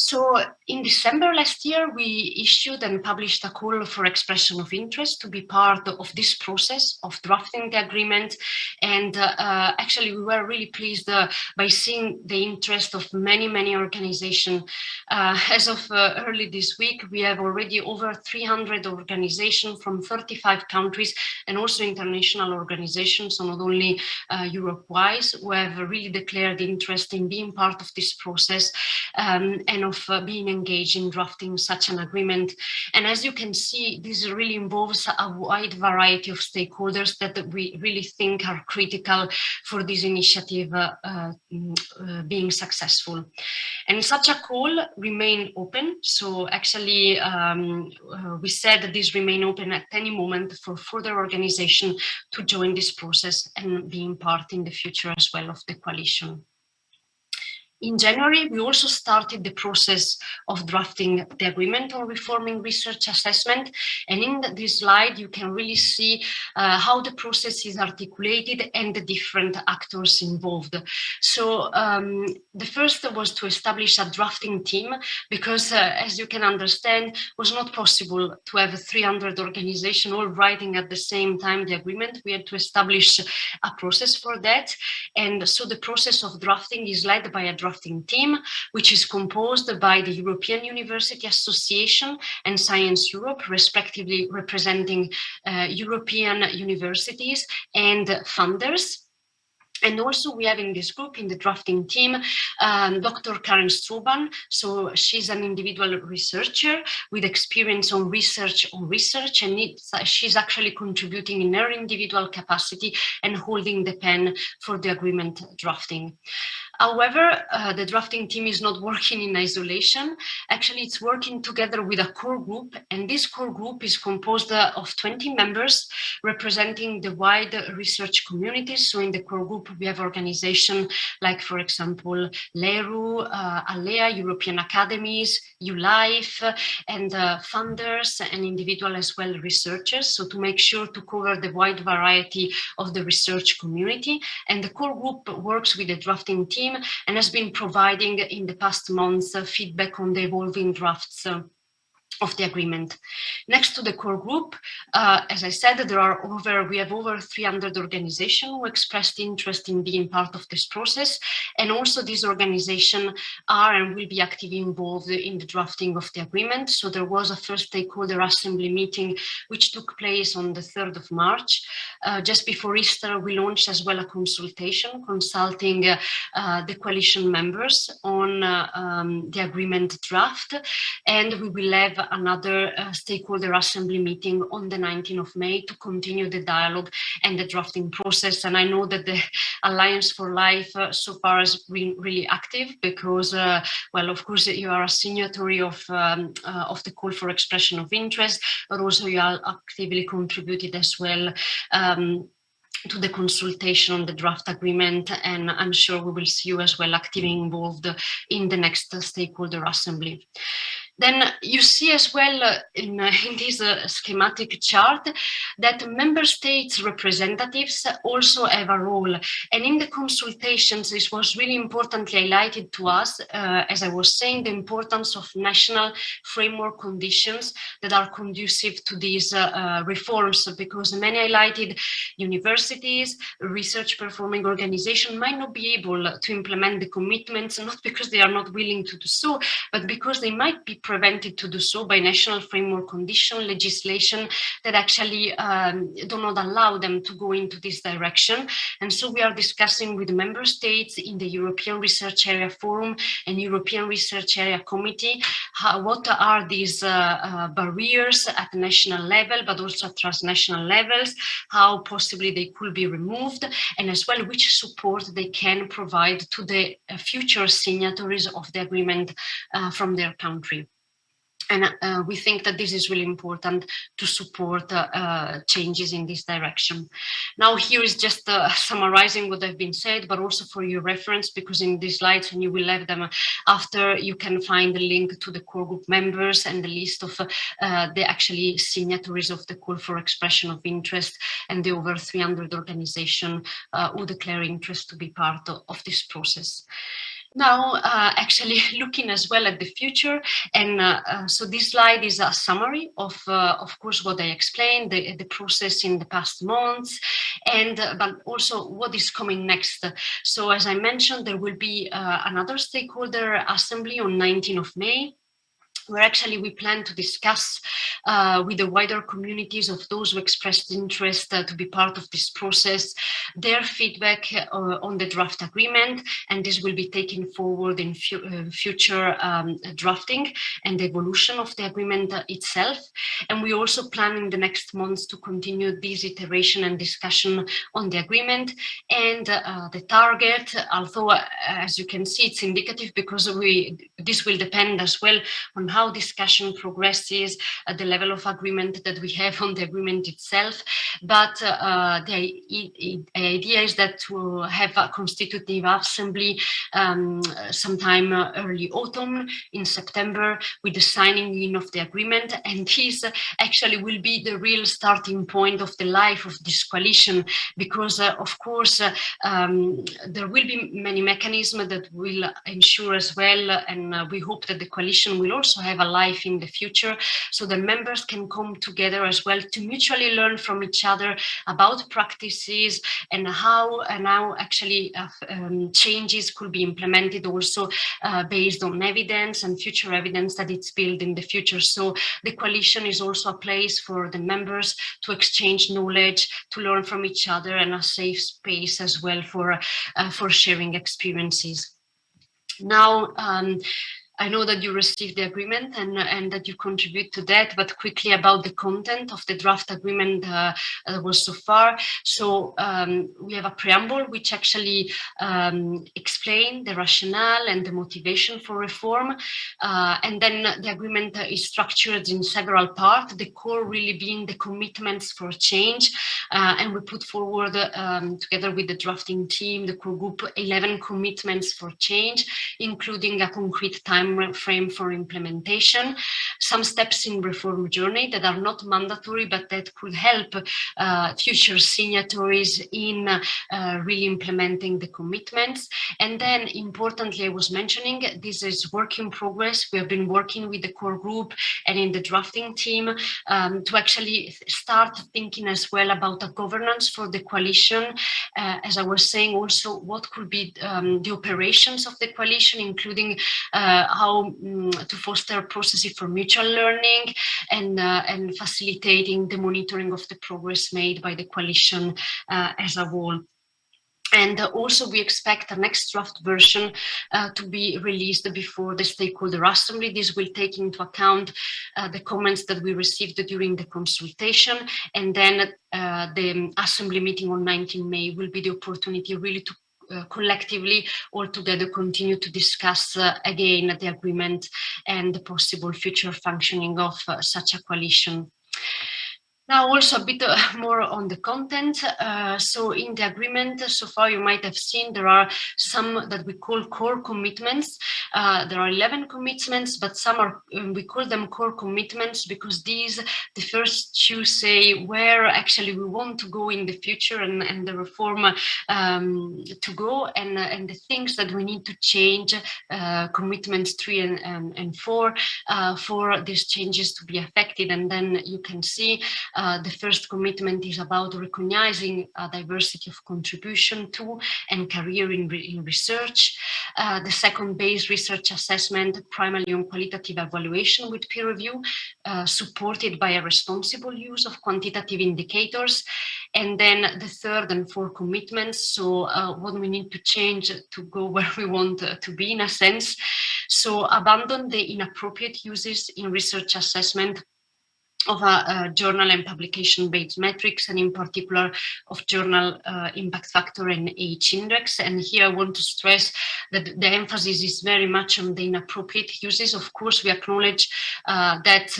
So in December last year, we issued and published a call for expression of interest to be part of this process of drafting the agreement. And actually, we were really pleased by seeing the interest of many organizations. As of early this week, we have already over 300 organizations from 35 countries, and also international organizations, so not only Europe-wise, who have really declared interest in being part of this process and of being engaged in drafting such an agreement. And as you can see, this really involves a wide variety of stakeholders that we really think are critical for this initiative being successful. And such a call remain open. So actually, we said that this remain open at any moment for further organization to join this process and being part in the future as well of the coalition. In January, we also started the process of drafting the agreement on reforming research assessment. And in this slide, you can really see how the process is articulated and the different actors involved. So the first was to establish a drafting team, because as you can understand, it was not possible to have 300 organizations all writing at the same time the agreement. We had to establish a process for that. And so the process of drafting is led by a drafting team, which is composed by the European University Association and Science Europe, respectively representing European universities and funders. And also we have in this group, in the drafting team, Dr. Karen Stroban. So she's an individual researcher with experience on research, and she's actually contributing in her individual capacity and holding the pen for the agreement drafting. However, the drafting team is not working in isolation. Actually, it's working together with a core group, and this core group is composed of 20 members representing the wide research communities. So in the core group, we have organizations like, for example, LERU, ALEA, European Academies, ULife, and funders and individual as well researchers. So to make sure to cover the wide variety of the research community. And the core group works with the drafting team and has been providing in the past months feedback on the evolving drafts of the agreement. Next to the core group, as I said, we have over 300 organizations who expressed interest in being part of this process, and also these organizations are and will be actively involved in the drafting of the agreement. So there was a first stakeholder assembly meeting which took place on the 3rd of March. Just before Easter, we launched as well a consultation consulting the coalition members on the agreement draft, and we will have another stakeholder assembly meeting on the 19th of May to continue the dialogue and the drafting process. And I know that the Alliance for Life so far has been really active because, well, of course, you are a signatory of the call for expression of interest, but also you are actively contributed as well to the consultation on the draft agreement, and I'm sure we will see you as well actively involved in the next stakeholder assembly. Then you see as well in this schematic chart that member states representatives also have a role. And in the consultations, this was really importantly highlighted to us, as I was saying, the importance of national framework conditions that are conducive to these reforms, because many highlighted universities, research performing organizations might not be able to implement the commitments, not because they are not willing to do so, but because they might be prevented to do so by national framework condition legislation that actually do not allow them to go into this direction. And so we are discussing with the member states in the European Research Area Forum and European Research Area Committee, what are these barriers at national level, but also at transnational levels, how possibly they could be removed, and as well which support they can provide to the future signatories of the agreement from their country. And we think that this is really important to support changes in this direction. Now, here is just summarizing what have been said, but also for your reference, because in these slides, and you will have them after, you can find the link to the core group members and the list of the actually signatories of the call for expression of interest and the over 300 organizations who declare interest to be part of this process. Now, actually looking as well at the future, and so this slide is a summary of course, what I explained, the process in the past months, and but also what is coming next. So as I mentioned, there will be another stakeholder assembly on 19th of May, where actually we plan to discuss with the wider communities of those who expressed interest to be part of this process, their feedback on the draft agreement, and this will be taken forward in future drafting and the evolution of the agreement itself. And we also plan in the next months to continue this iteration and discussion on the agreement and the target, although as you can see, it's indicative because this will depend as well on how discussion progresses at the level of agreement that we have on the agreement itself. But the idea is that to have a constitutive assembly sometime early autumn in September with the signing in of the agreement, and this actually will be the real starting point of the life of this coalition, because of course there will be many mechanisms that will ensure as well, and we hope that the coalition will also have a life in the future, so the members can come together as well to mutually learn from each other about practices and how actually changes could be implemented also based on evidence and future evidence that it's built in the future. So the coalition is also a place for the members to exchange knowledge, to learn from each other, and a safe space as well for sharing experiences. Now, I know that you received the agreement and that you contribute to that, but quickly about the content of the draft agreement that was so far. So we have a preamble which actually explain the rationale and the motivation for reform. And then the agreement is structured in several parts, the core really being the commitments for change. And we put forward, together with the drafting team, the core group, 11 commitments for change, including a concrete time frame for implementation. some steps in reform journey that are not mandatory, but that could help future signatories in really implementing the commitments. And then importantly, I was mentioning, this is work in progress. We have been working with the core group and in the drafting team to actually start thinking as well about the governance for the coalition. As I was saying, also what could be the operations of the coalition, including how to foster processes for mutual learning and facilitating the monitoring of the progress made by the coalition as a whole. And also we expect the next draft version to be released before the stakeholder assembly. This will take into account the comments that we received during the consultation, and then the assembly meeting on 19 May will be the opportunity really to collectively all together continue to discuss again the agreement and the possible future functioning of such a coalition. Now also a bit more on the content. So in the agreement so far, you might have seen there are some that we call core commitments. There are 11 commitments, but some are, we call them core commitments because these, the first two say where actually we want to go in the future and the reform to go and the things that we need to change, commitments 3 and 4, for these changes to be effective. And then you can see the first commitment is about recognizing diversity of contribution to and career in research. The second, based research assessment, primarily on qualitative evaluation with peer review, supported by a responsible use of quantitative indicators. And then the third and fourth commitments, so what we need to change to go where we want to be in a sense. So abandon the inappropriate uses in research assessment of a journal and publication-based metrics, and in particular of journal impact factor and H index. And here I want to stress that the emphasis is very much on the inappropriate uses. Of course, we acknowledge that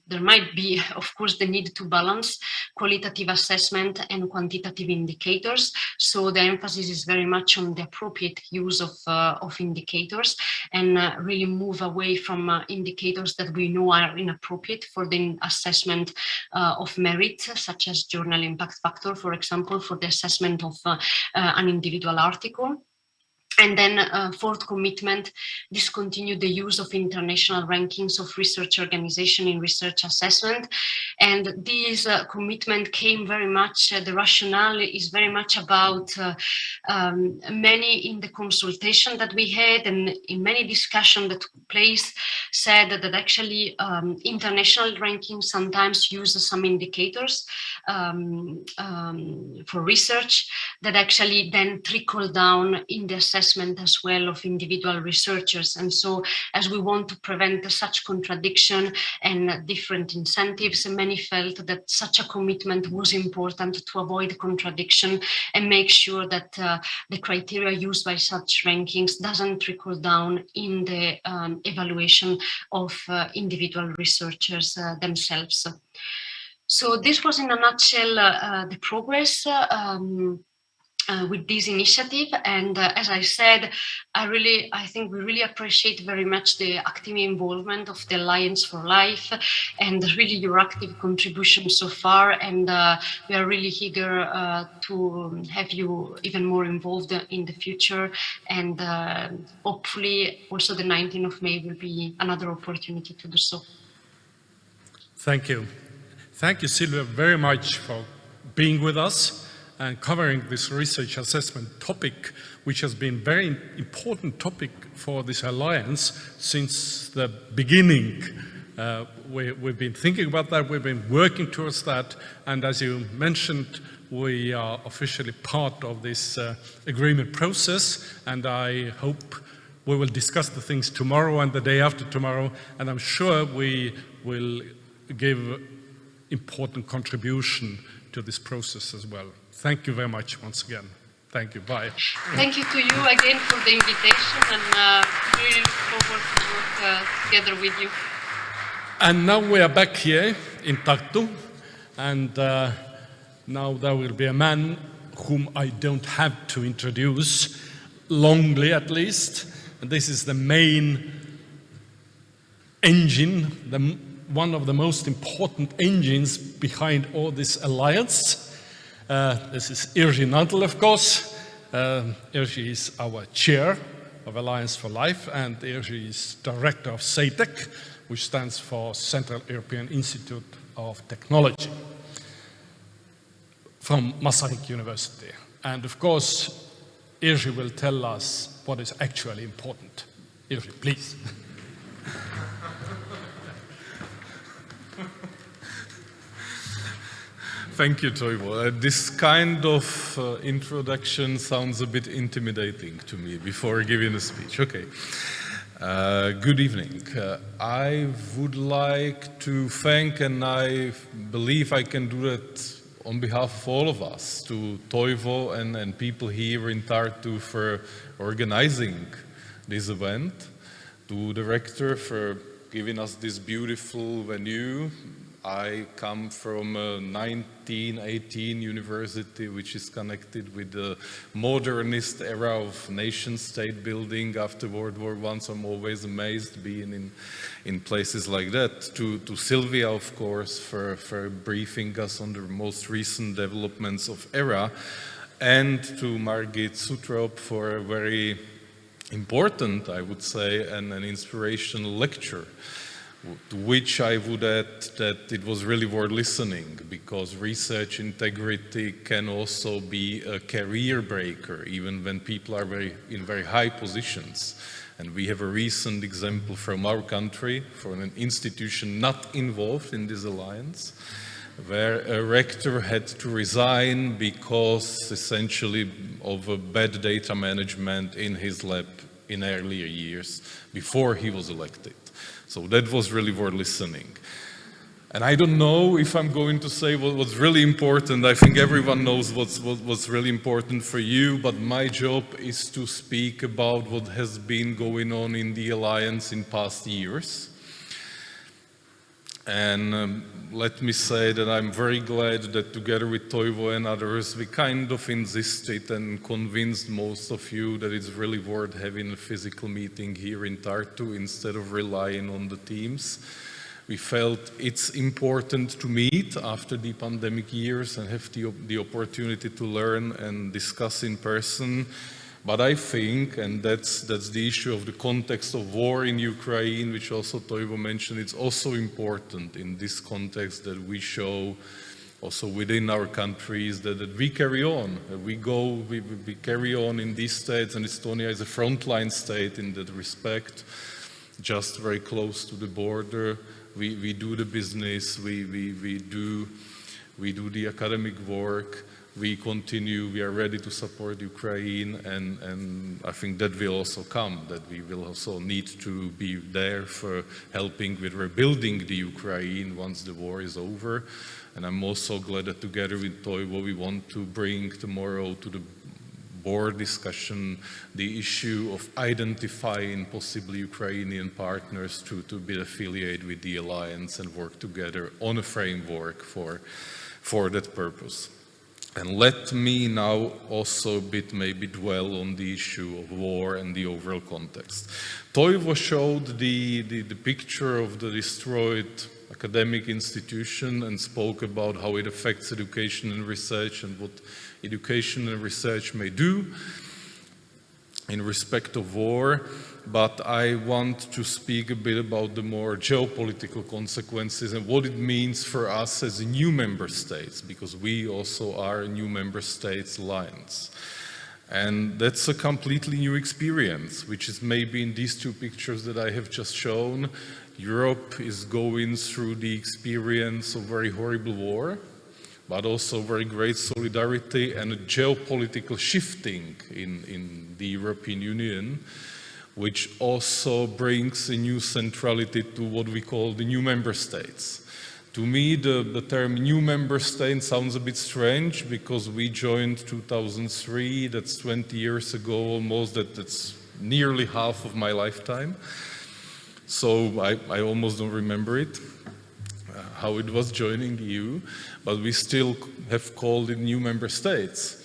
there might be, of course, the need to balance qualitative assessment and quantitative indicators. So the emphasis is very much on the appropriate use of indicators and really move away from indicators that we know are inappropriate for the assessment of merit, such as journal impact factor, for example, for the assessment of an individual article. And then fourth commitment, discontinue the use of international rankings of research organization in research assessment. And this commitment came very much, the rationale is very much about many in the consultation that we had and in many discussions that took place said that actually international rankings sometimes use some indicators for research that actually then trickle down in the assessment as well of individual researchers. And so as we want to prevent such contradiction and different incentives, many felt that such a commitment was important to avoid contradiction and make sure that the criteria used by such rankings doesn't trickle down in the evaluation of individual researchers themselves. So this was in a nutshell the progress with this initiative. And as I said, I think we really appreciate very much the active involvement of the Alliance for Life and really your active contribution so far. And we are really eager to have you even more involved in the future. And hopefully also the 19th of May will be another opportunity to do so. Thank you. Thank you, Silvia, very much for being with us and covering this research assessment topic, which has been a very important topic for this alliance since the beginning. We've been thinking about that, we've been working towards that, and as you mentioned, we are officially part of this agreement process, and I hope we will discuss the things tomorrow and the day after tomorrow, and I'm sure we will give important contribution to this process as well. Thank you very much once again. Thank you. Bye. Thank you to you again for the invitation, and really look forward to work together with you. And now we are back here in Tartu, and now there will be a man whom I don't have to introduce, longly at least. And this is the main engine, one of the most important engines behind all this alliance. This is Jiří Nantl, of course. Jiří is our chair of Alliance for Life, and Jiří is director of CETEC, which stands for Central European Institute of Technology, from Masaryk University. And of course, Jiří will tell us what is actually important. Jiří, please. Thank you, Toivo. This kind of introduction sounds a bit intimidating to me before giving a speech. Okay. Good evening. I would like to thank, and I believe I can do that on behalf of all of us, to Toivo and people here in Tartu for organizing this event, to the rector for giving us this beautiful venue. I come from a 1918 university, which is connected with the modernist era of nation-state building after World War I, so I'm always amazed being in places like that. To Silvia, of course, for briefing us on the most recent developments of ERA, and to Margit Sutrop for a very important, I would say, and an inspirational lecture, to which I would add that it was really worth listening, because research integrity can also be a career breaker, even when people are in very high positions. And we have a recent example from our country, for an institution not involved in this alliance, where a rector had to resign because essentially of a bad data management in his lab in earlier years, before he was elected. So that was really worth listening. And I don't know if I'm going to say what was really important. I think everyone knows what's really important for you, but my job is to speak about what has been going on in the Alliance in past years. And let me say that I'm very glad that together with Toivo and others, we kind of insisted and convinced most of you that it's really worth having a physical meeting here in Tartu instead of relying on the Teams. We felt it's important to meet after the pandemic years and have the opportunity to learn and discuss in person. But I think, and that's the issue of the context of war in Ukraine, which also Toivo mentioned, it's also important in this context that we show also within our countries that we carry on. We carry on in these states, and Estonia is a frontline state in that respect, just very close to the border. We do the business, we do the academic work. We continue, we are ready to support Ukraine, and I think that will also come, that we will also need to be there for helping with rebuilding the Ukraine once the war is over. And I'm also glad that together with Toivo we want to bring tomorrow to the board discussion the issue of identifying possible Ukrainian partners to be affiliated with the alliance and work together on a framework for that purpose. And let me now also a bit maybe dwell on the issue of war and the overall context. Toivo showed the picture of the destroyed academic institution and spoke about how it affects education and research and what education and research may do in respect of war. But I want to speak a bit about the more geopolitical consequences and what it means for us as new member states, because we also are a new member states alliance. And that's a completely new experience, which is maybe in these two pictures that I have just shown. Europe is going through the experience of very horrible war, but also very great solidarity and a geopolitical shifting in the European Union, which also brings a new centrality to what we call the new member states. To me, the term new member state sounds a bit strange because we joined 2003, that's 20 years ago almost, that's nearly half of my lifetime. So I almost don't remember it, how it was joining the EU, but we still have called it new member states.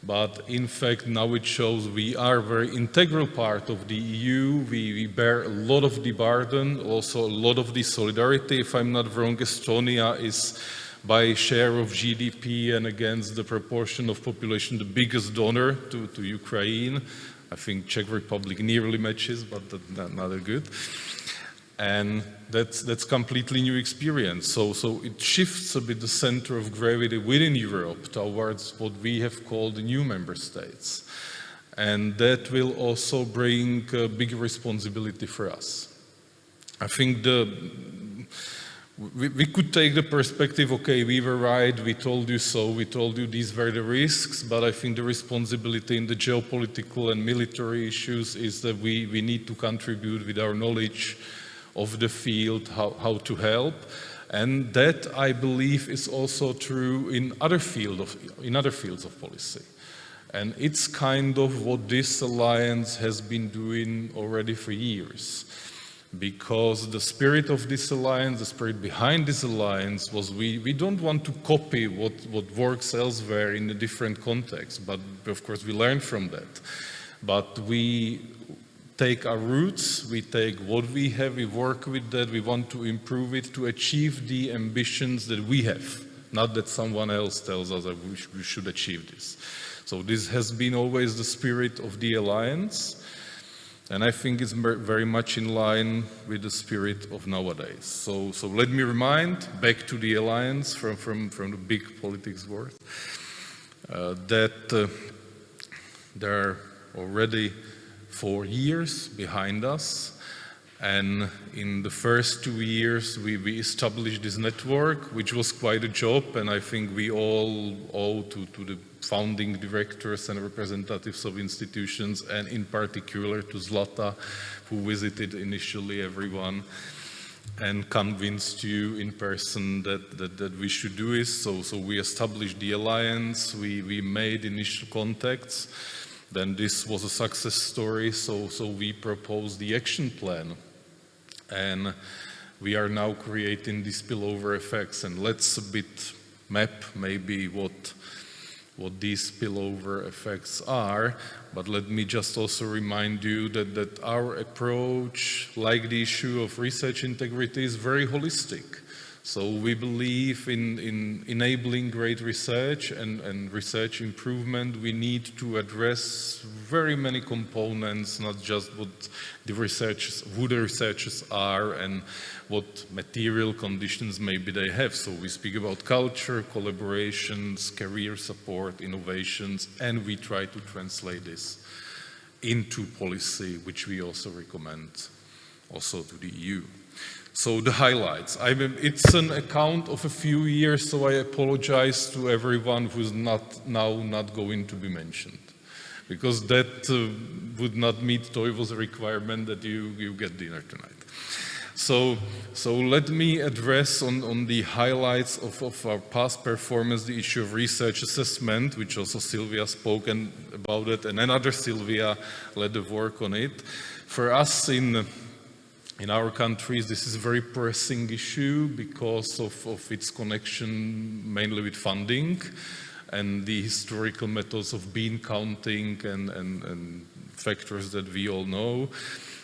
But in fact, now it shows we are a very integral part of the EU. We bear a lot of the burden, also a lot of the solidarity. If I'm not wrong, Estonia is by share of GDP and against the proportion of population the biggest donor to Ukraine. I think Czech Republic nearly matches, but that's not good. And that's completely new experience. So it shifts a bit the center of gravity within Europe towards what we have called the new member states. And that will also bring a big responsibility for us. I think we could take the perspective, okay, we were right, we told you so, we told you these were the risks, but I think the responsibility in the geopolitical and military issues is that we need to contribute with our knowledge of the field, how to help. And that, I believe, is also true in other fields of policy. And it's kind of what this alliance has been doing already for years. Because the spirit of this alliance, the spirit behind this alliance was we don't want to copy what works elsewhere in a different context, but of course we learn from that. But we take our roots, we take what we have, we work with that, we want to improve it to achieve the ambitions that we have, not that someone else tells us that we should achieve this. So this has been always the spirit of the alliance, and I think it's very much in line with the spirit of nowadays. So let me remind, back to the alliance from the big politics world, that there are already 4 years behind us, and in the first 2 years we established this network, which was quite a job, and I think we all owe to the founding directors and representatives of institutions, and in particular to Zlata, who visited initially everyone and convinced you in person that we should do this. So we established the alliance, we made initial contacts. Then this was a success story, so we proposed the action plan. And we are now creating these spillover effects, and let's a bit map maybe what these spillover effects are. But let me just also remind you that our approach, like the issue of research integrity, is very holistic. So we believe in enabling great research and research improvement. We need to address very many components, not just what the researchers, who the researchers are and what material conditions maybe they have. So we speak about culture, collaborations, career support, innovations, and we try to translate this into policy, which we also recommend also to the EU. So the highlights. It's an account of a few years, so I apologize to everyone who's not going to be mentioned, because that would not meet Toivo's requirement that you get dinner tonight. So let me address on the highlights of our past performance the issue of research assessment, which also Silvia spoke about it, and another Silvia led the work on it. For us in our countries, this is a very pressing issue because of its connection mainly with funding and the historical methods of bean counting and factors that we all know.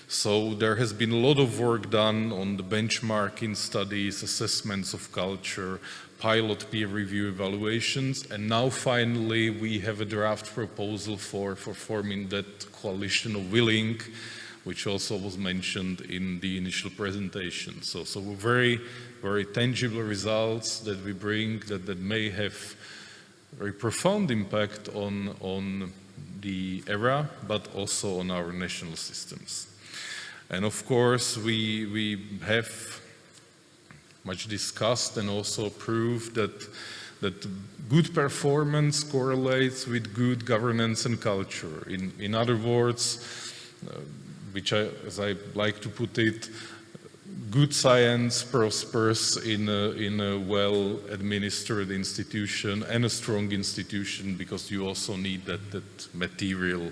So there has been a lot of work done on the benchmarking studies, assessments of culture, pilot peer review evaluations, and now finally we have a draft proposal for forming that coalition of willing, which also was mentioned in the initial presentation. So very, very tangible results that we bring that may have very profound impact on the era, but also on our national systems. And of course, we have much discussed and also proved that good performance correlates with good governance and culture. In other words, as I like to put it, good science prospers in a well-administered institution and a strong institution, because you also need that material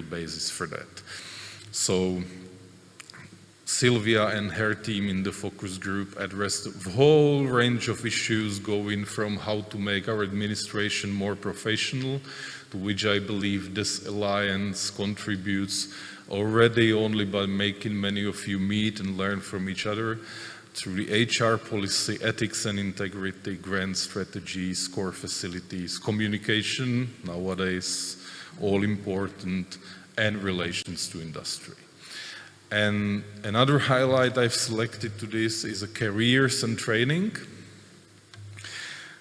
basis for that. So Silvia and her team in the focus group addressed a whole range of issues, going from how to make our administration more professional, to which I believe this alliance contributes already only by making many of you meet and learn from each other, through the HR policy, ethics and integrity, grant strategies, core facilities, communication, nowadays all important, and relations to industry. And another highlight I've selected to this is careers and training.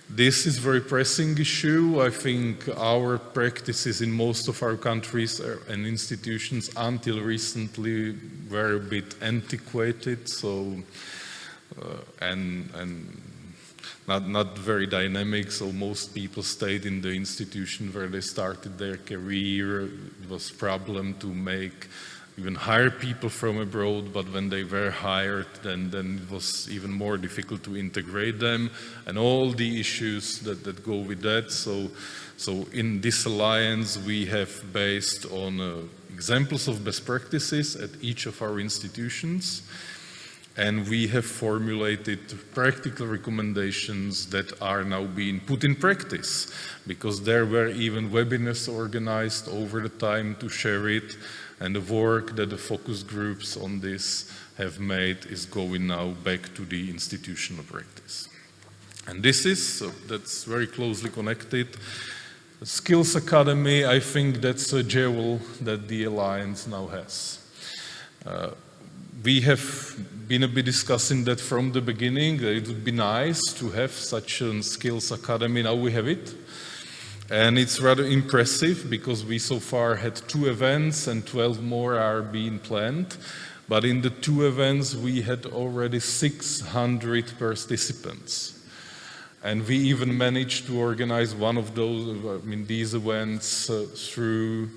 This is a very pressing issue. I think our practices in most of our countries and institutions until recently were a bit antiquated, so and not very dynamic, so most people stayed in the institution where they started their career. It was a problem to even hire people from abroad, but when they were hired, then it was even more difficult to integrate them, and all the issues that go with that. So in this alliance, we have based on examples of best practices at each of our institutions, and we have formulated practical recommendations that are now being put in practice, because there were even webinars organized over the time to share it, and the work that the focus groups on this have made is going now back to the institutional practice. And that's very closely connected. The Skills Academy, I think that's a jewel that the Alliance now has. We have been a bit discussing that from the beginning, that it would be nice to have such a Skills Academy. Now we have it. And it's rather impressive because we so far had 2 events and 12 more are being planned. But in the 2 events, we had already 600 participants. And we even managed to organize one of these events through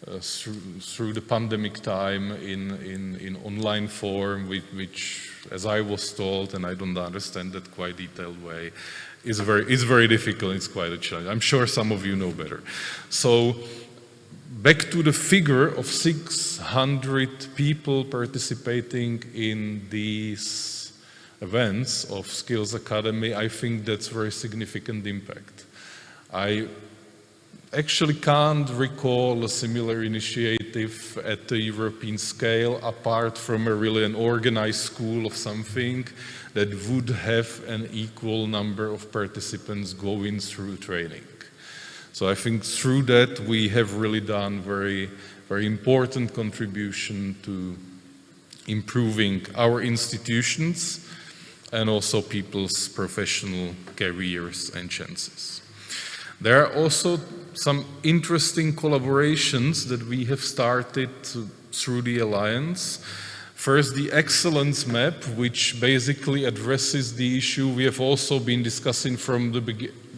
the pandemic time in online form, which, as I was told, and I don't understand that quite detailed way, is very difficult. It's quite a challenge. I'm sure some of you know better. So back to the figure of 600 people participating in these events of Skills Academy, I think that's very significant impact. I actually can't recall a similar initiative at the European scale, apart from an organized school of something that would have an equal number of participants going through training. So I think through that we have really done very, very important contribution to improving our institutions and also people's professional careers and chances. There are also some interesting collaborations that we have started through the Alliance. First, the Excellence Map, which basically addresses the issue we have also been discussing from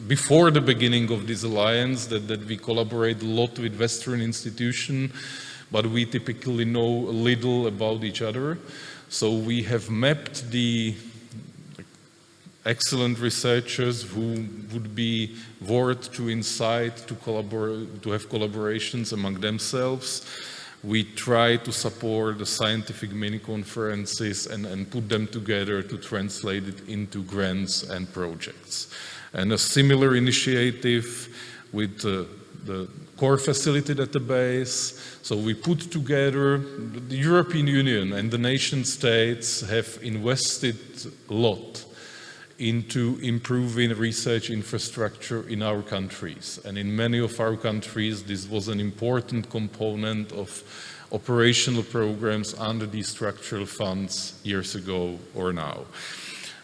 before the beginning of this alliance, that we collaborate a lot with Western institutions, but we typically know little about each other. So we have mapped the excellent researchers who would be worth to incite to collaborate, to have collaborations among themselves. We try to support the scientific mini-conferences and put them together to translate it into grants and projects. And a similar initiative with the core facility database. So we put together, the European Union and the nation states have invested a lot into improving research infrastructure in our countries. And in many of our countries, this was an important component of operational programs under these structural funds years ago or now.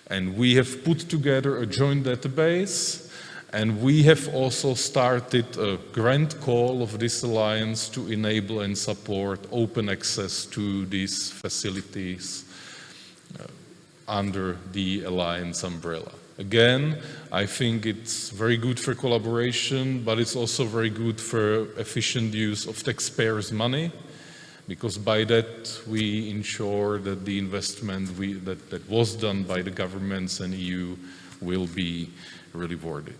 And we have put together a joint database, and we have also started a grant call of this alliance to enable and support open access to these facilities under the Alliance umbrella. Again, I think it's very good for collaboration, but it's also very good for efficient use of taxpayers' money, because by that we ensure that the investment that was done by the governments and EU will be rewarded.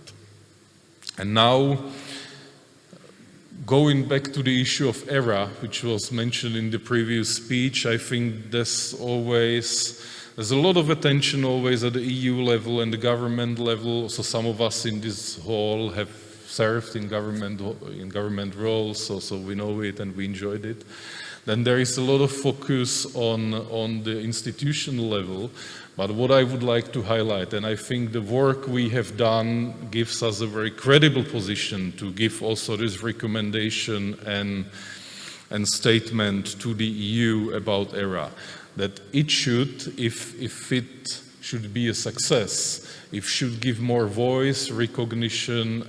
And now, going back to the issue of ERA, which was mentioned in the previous speech, I think there's a lot of attention always at the EU level and the government level. So some of us in this hall have served in government roles, so we know it and we enjoyed it. Then there is a lot of focus on the institutional level. But what I would like to highlight, and I think the work we have done gives us a very credible position to give also this recommendation and statement to the EU about ERA, that it should, if it should be a success, it should give more voice, recognition,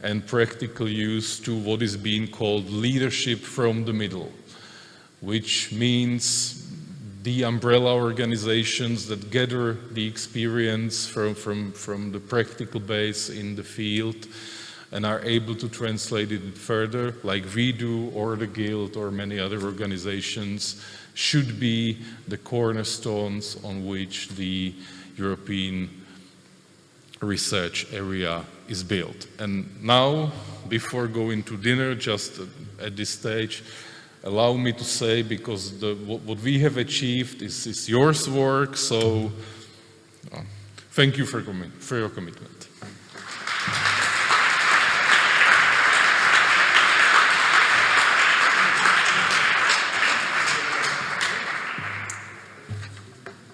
and practical use to what is being called leadership from the middle, which means the umbrella organizations that gather the experience from the practical base in the field and are able to translate it further, like we do, or the Guild, or many other organizations, should be the cornerstones on which the European research area is built. And now, before going to dinner, just at this stage, allow me to say, because what we have achieved is your work, so thank you for your commitment.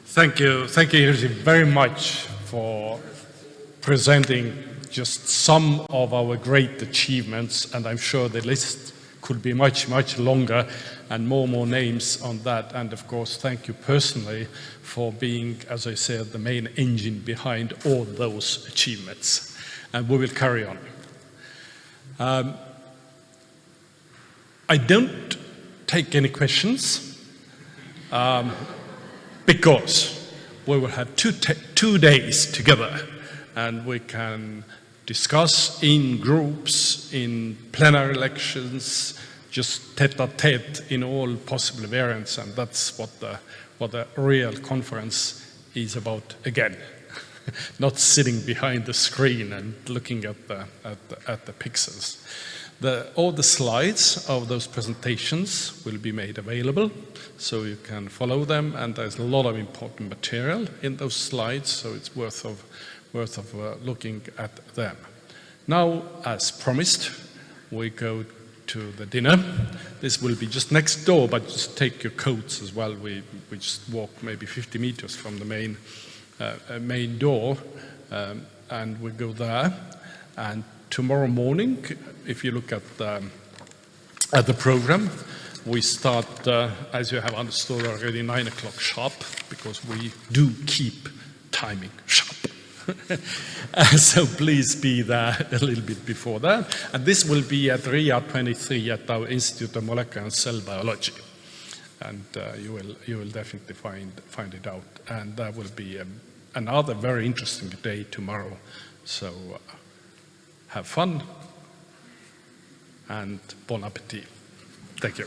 Thank you, Jiří, very much for presenting just some of our great achievements, and I'm sure the list could be much, much longer, and more names on that. And of course, thank you personally for being, as I said, the main engine behind all those achievements. And we will carry on. I don't take any questions because we will have 2 days together, and we can discuss in groups, in plenary elections, just tete-a-tete in all possible variants, and that's what the real conference is about again. Not sitting behind the screen and looking at the pixels. All the slides of those presentations will be made available, so you can follow them, and there's a lot of important material in those slides, so it's worth of looking at them. Now, as promised, we go to the dinner. This will be just next door, but just take your coats as well. We just walk maybe 50 meters from the main door, and we go there. And tomorrow morning, if you look at the program, we start, as you have understood already, 9 o'clock sharp, because we do keep timing sharp. So please be there a little bit before that. And this will be at RIA 23 at our Institute of Molecular and Cell Biology. And you will definitely find it out. And that will be another very interesting day tomorrow. So have fun and bon appetit. Thank you.